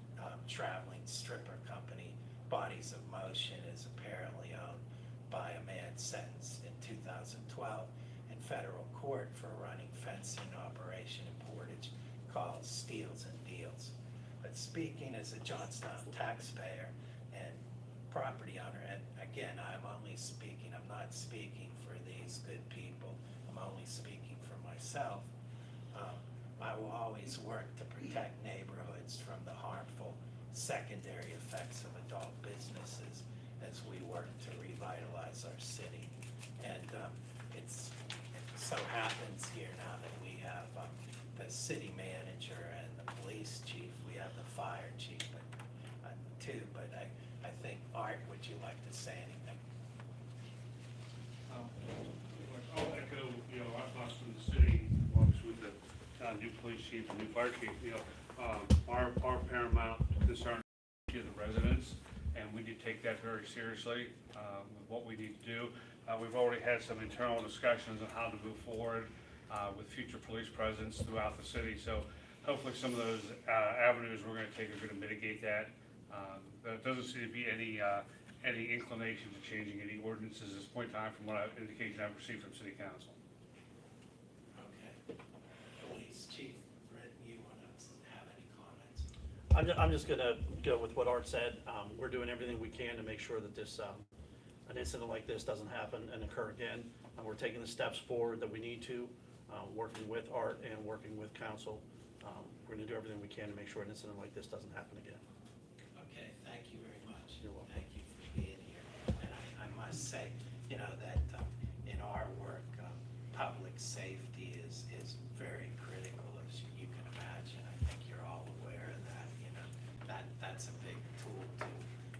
traveling stripper company, Bodies of Motion, is apparently owned by a man sentenced in 2012 in federal court for running fencing operation in Portage called Steals and Deals. But speaking as a Johnstown taxpayer and property owner, and again, I'm not speaking for these good people, I'm only speaking for myself. I will always work to protect neighborhoods from the harmful secondary effects of adult businesses as we work to revitalize our city. And it so happens here now that we have the city manager and the police chief, we have the fire chief too, but I think, Art, would you like to say anything? I'll echo, our thoughts from the city, obviously with the new police chief and new fire chief, our paramount concern is the residents, and we do take that very seriously with what we need to do. We've already had some internal discussions on how to move forward with future police presence throughout the city, so hopefully some of those avenues we're going to take are going to mitigate that. There doesn't seem to be any inclination to changing any ordinances at this point in time from what indication I've received from city council. Okay. Police chief, Brett, you want to have any comments? I'm just going to go with what Art said. We're doing everything we can to make sure that this an incident like this doesn't happen and occur again. We're taking the steps forward that we need to, working with Art and working with council. We're going to do everything we can to make sure an incident like this doesn't happen again. Okay, thank you very much. You're welcome. Thank you for being here. And I must say, that in our work, public safety is very critical, as you can imagine. I think you're all aware of that, that's a big tool to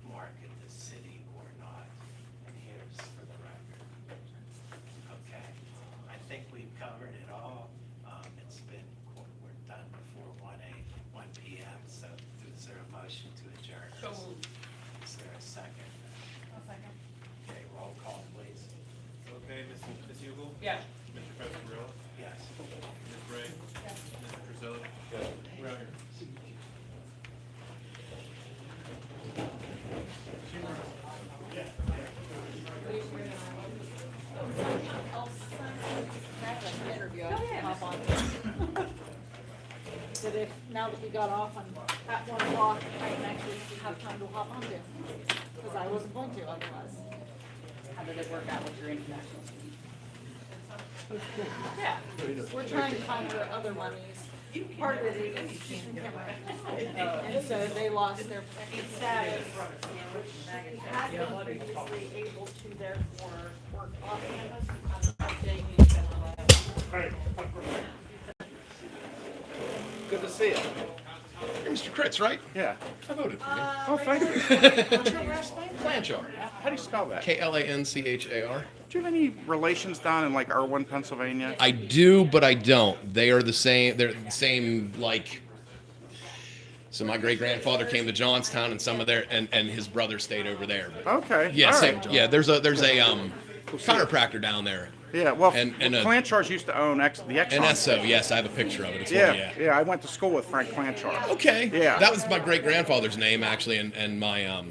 market the city or not. And here's for the record. Okay, I think we've covered it all. We're done before 1 p.m., so is there a motion to adjourn? So moved. Is there a second? I'll second. Okay, roll call, please. Okay, Ms. Hugel? Yeah. Mr. Pasquarello? Yes. Ms. Ray? Yes. Mr. Trizzelli? Yes. We're out here. That if, now that we got off at 1 o'clock, I can actually have time to hop on to, because I wasn't going to otherwise. How did it work out with your international student? Yeah, we're trying to find her other monies. Part of it is she's from Cameroon, and so they lost their status, which had been previously able to therefore work off campus, update you. Good to see you. You're Mr. Kritz, right? Yeah. I voted for you. Oh, thank you. What's your last name? Klanchar. How do you spell that? Klanchar. Do you have any relations down in like Irwin, Pennsylvania? I do, but I don't. They are the same. They're the same. So my great grandfather came to Johnstown, and some of their and his brother stayed over there. But Okay. yeah, all same, right. yeah. There's a chiropractor down there. Yeah, well, and Clanchar's used to own the Exxon. And Esso, yes, I have a picture of it. It's Yeah, one, yeah, I went to school with Frank Clanchar. Okay. Yeah. That was my great grandfather's name actually, and my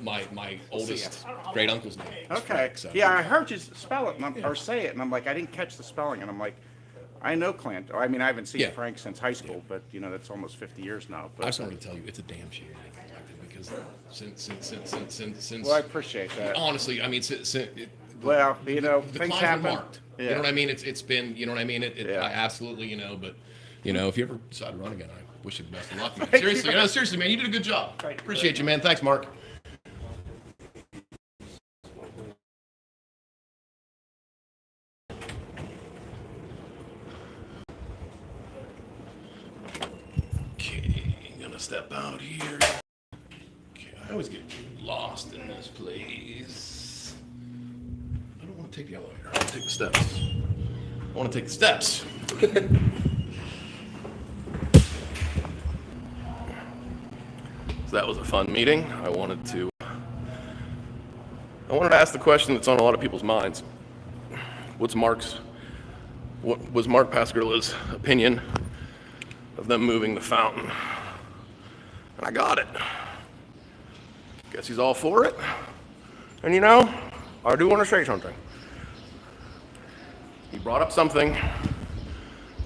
my oldest great uncle's name. was Okay. Frank, so. Yeah, I heard you spell it or say it, and I'm like, I didn't catch the spelling, and I'm like, I know Clanchar. I mean, I haven't seen Yeah. Frank since high school, but that's almost 50 years now. But I just wanted to tell you, it's a damn shame I neglected because since well, I appreciate that. honestly, I mean, Well, the things clients happen. were marked. Yeah. You know what I mean? It's been, you know what I mean? Yeah. I absolutely, but if you ever decide to run again, I wish you the best of luck, man. Thank you, Seriously, man. seriously, man, you did a good job. Great. Appreciate you, man. Thanks, Mark. Okay, gonna step out here. Okay, I always get lost in this place. I don't want to take the elevator. I want to take the steps. I want to take the steps. So that was a fun meeting. I wanted to I wanted to ask the question that's on a lot of people's minds. What was Mark Pascarilla's opinion of them moving the fountain? And I got it. Guess he's all for it. And you know, I do want to say something. He brought up something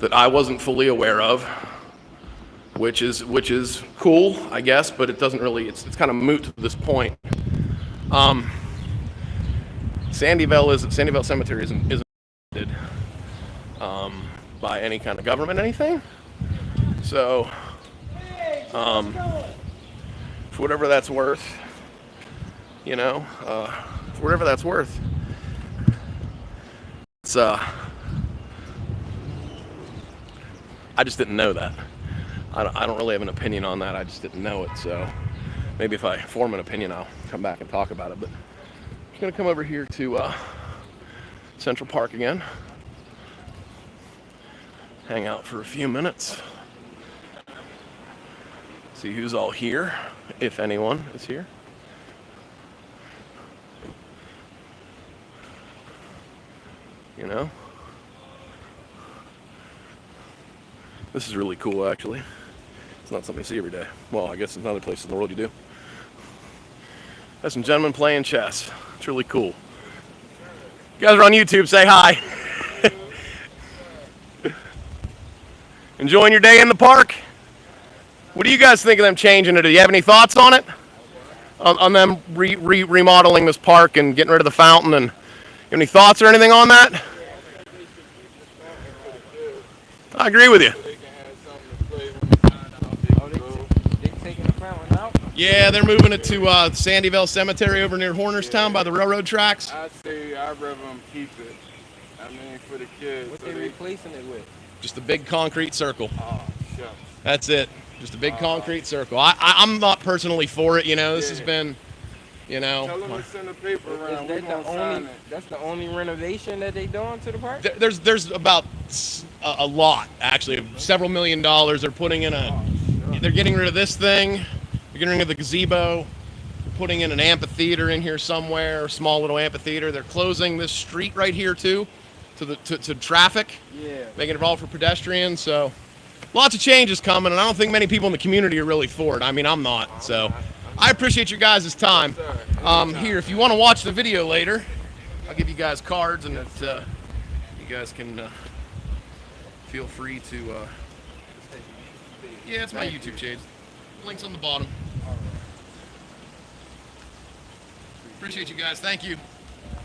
that I wasn't fully aware of, which is cool, I guess, but it doesn't really, it's kind of moot to this point. Sandyvale Cemetery isn't by any kind of government anything. So, for whatever that's worth, you know, for whatever that's worth, it's, I just didn't know that. I don't really have an opinion on that. I just didn't know it. So maybe if I form an opinion, I'll come back and talk about it. But I'm just going to come over here to Central Park again. Hang out for a few minutes. See who's all here, if anyone is here. You know? This is really cool, actually. It's not something you see every day. Well, I guess in other places in the world you do. There's some gentlemen playing chess. It's really cool. You guys are on YouTube, say hi. Enjoying your day in the park? What do you guys think of them changing it? Do you have any thoughts on it? On them remodeling this park and getting rid of the fountain? And you have any thoughts or anything on that? I agree with you. Yeah, they're moving it to Sandyvale Cemetery over near Hornerstown by the railroad tracks. I'd rather them keep it. I mean, for the kids. What they replacing it with? Just a big concrete circle. Oh, shucks. That's it. Just a big concrete circle. I'm not personally for it, you know. This has been, you know. Tell them to send the paper around. That's the only renovation that they doing to the park? There's about a lot, actually. Several $1 million. They're putting in they're getting rid of this thing. They're getting rid of the gazebo. They're putting in an amphitheater in here somewhere, a small little amphitheater. They're closing this street right here, too, to traffic. Yeah. Making it all for pedestrians, so lots of changes coming, and I don't think many people in the community are really for it. I mean, I'm not, so I appreciate your guys' time. Here, if you want to watch the video later, I'll give you guys cards, and you guys can feel free to, yeah, it's my YouTube page. Link's on the bottom. Appreciate you guys. Thank you.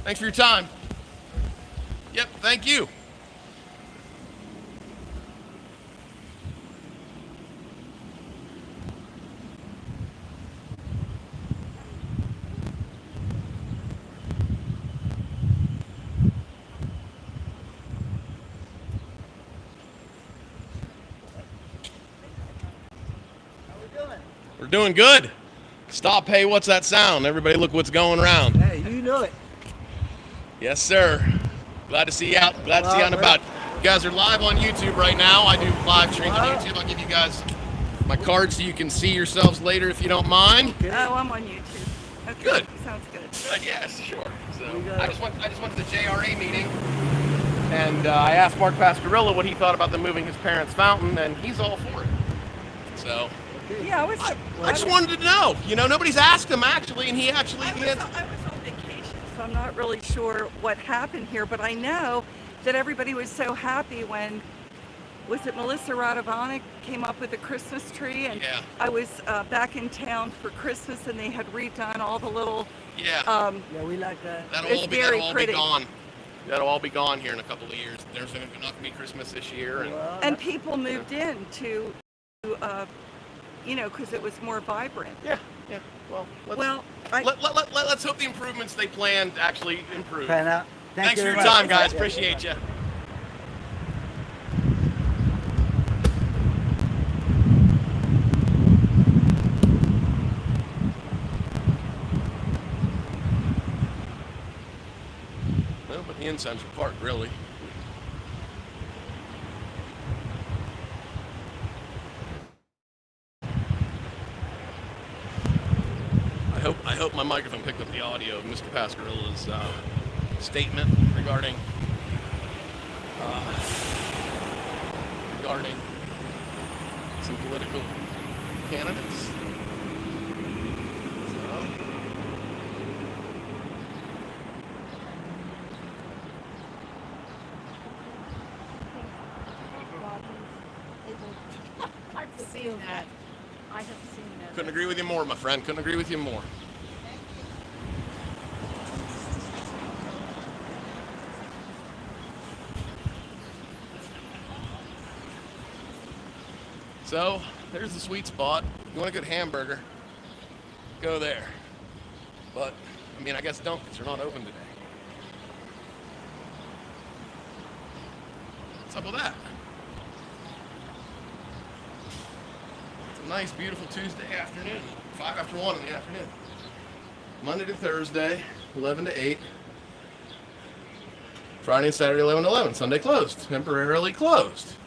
Thanks for your time. Yep, thank you. We're doing good. Stop, hey, what's that sound? Everybody look what's going around. Hey, you know it. Yes, sir. Glad to see you out. Glad to see you out and about. You guys are live on YouTube right now. I do live streams on YouTube. I'll give you guys my card so you can see yourselves later if you don't mind. Oh, I'm on YouTube. Okay. Good. Sounds good. Yes, sure. So I just went to the JRA meeting, and I asked Mark Pascarilla what he thought about them moving his parents' fountain, and he's all for it. So. Yeah, I just wanted to know. You know, nobody's asked him actually, and I was on vacation, so I'm not really sure what happened here, but I know that everybody was so happy when, was it Melissa Radovanek came up with a Christmas tree, and yeah. I was back in town for Christmas, and they had redone all the little. Yeah. Yeah, we like that. That'll all be gone. That'll all be gone here in a couple of years. There's not going to be Christmas this year, and people moved in to you know, because it was more vibrant. Yeah. Well, let's hope the improvements they planned actually improve. Pan out. Thanks for your time, guys. Appreciate you. Well, but in Central Park, really. I hope my microphone picked up the audio of Mr. Pascarilla's statement regarding some political candidates. I've seen that. I have seen that. Couldn't agree with you more, my friend. Couldn't agree with you more. So, there's the sweet spot. You want a good hamburger, go there. But, I mean, I guess don't, because they're not open today. What's up with that? It's a nice, beautiful Tuesday afternoon. 5 after 1 in the afternoon. Monday to Thursday, 11 to 8. Friday and Saturday, 11 to 11. Sunday closed. Temporarily closed.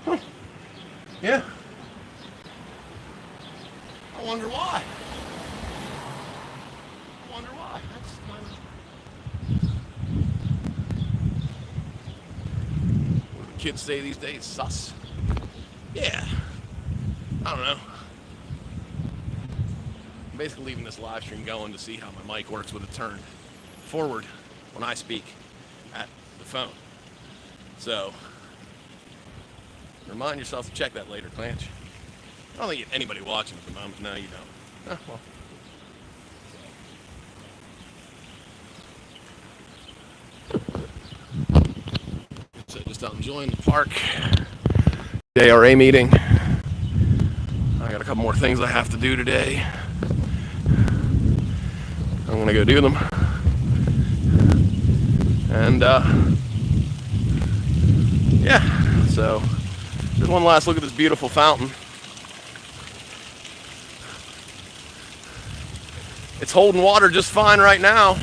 Huh. Yeah. I wonder why. What do the kids say these days? Sus. Yeah. I don't know. I'm basically leaving this live stream going to see how my mic works with it turned forward when I speak at the phone. So, remind yourself to check that later, Klanch. I don't think you have anybody watching at the moment. No, you don't. Well. So just out enjoying the park. ARA meeting. I got a couple more things I have to do today. I'm gonna go do them. And yeah, so just one last look at this beautiful fountain. It's holding water just fine right now.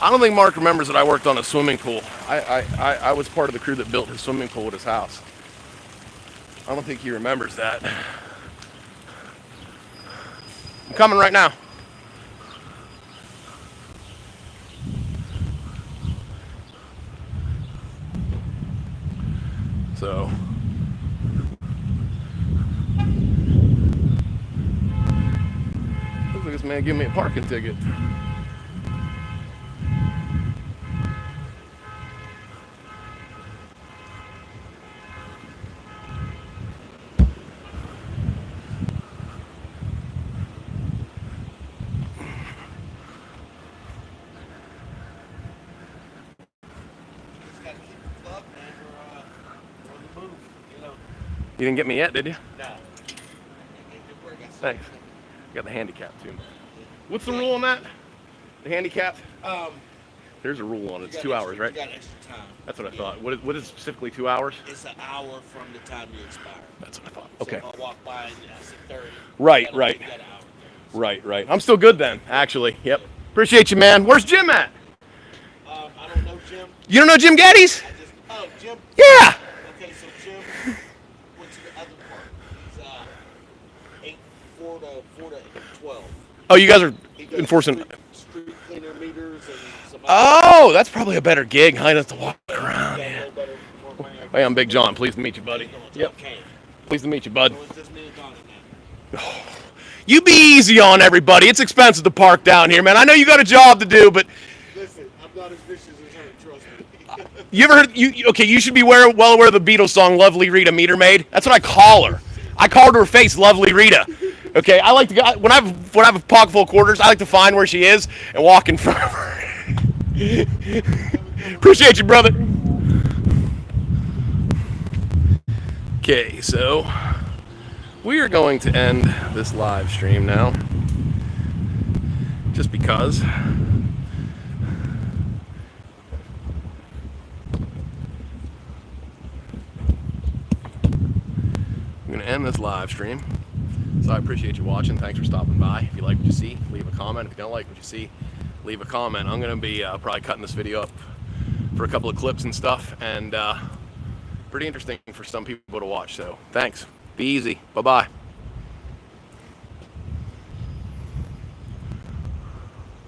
I don't think Mark remembers that I worked on a swimming pool. I was part of the crew that built his swimming pool at his house. I don't think he remembers that. I'm coming right now. So, looks like this man gave me a parking ticket. You didn't get me yet, did you? No. Thanks. Got the handicap too. What's the rule on that? The handicap? There's a rule on it. It's 2 hours, right? You got extra time. That's what I thought. What is specifically 2 hours? It's an hour from the time you expire. That's what I thought. So Okay. if I walk by and I say 30. Right. You got an hour. Right. I'm still good then, actually. Yep. Appreciate you, man. Where's Jim at? I don't know Jim. You don't know Jim Geddes? Jim? Yeah. Okay, so Jim went to the other part. He's 4 to 12. Oh, you guys are enforcing. Street cleaner meters and some Oh, that's probably a better gig. I don't have to walk around. Yeah. Hey, I'm Big John. Pleased to meet you, buddy. Yep. Pleased to meet you, bud. You be easy on everybody. It's expensive to park down here, man. I know you got a job to do, but Listen, I'm not as vicious as her, trust me. you ever heard? Okay? You should be well aware of the Beatles song "Lovely Rita, Meter Maid." That's what I call her. I call her to her face, "Lovely Rita." Okay, I like to go when I have a pocket full of quarters. I like to find where she is and walk in front of her. Appreciate you, brother. Okay, so we are going to end this live stream now, just because. I'm going to end this live stream. So I appreciate you watching. Thanks for stopping by. If you like what you see, leave a comment. If you don't like what you see, leave a comment. I'm going to be probably cutting this video up for a couple of clips and stuff, and pretty interesting for some people to watch. So thanks. Be easy. Bye-bye.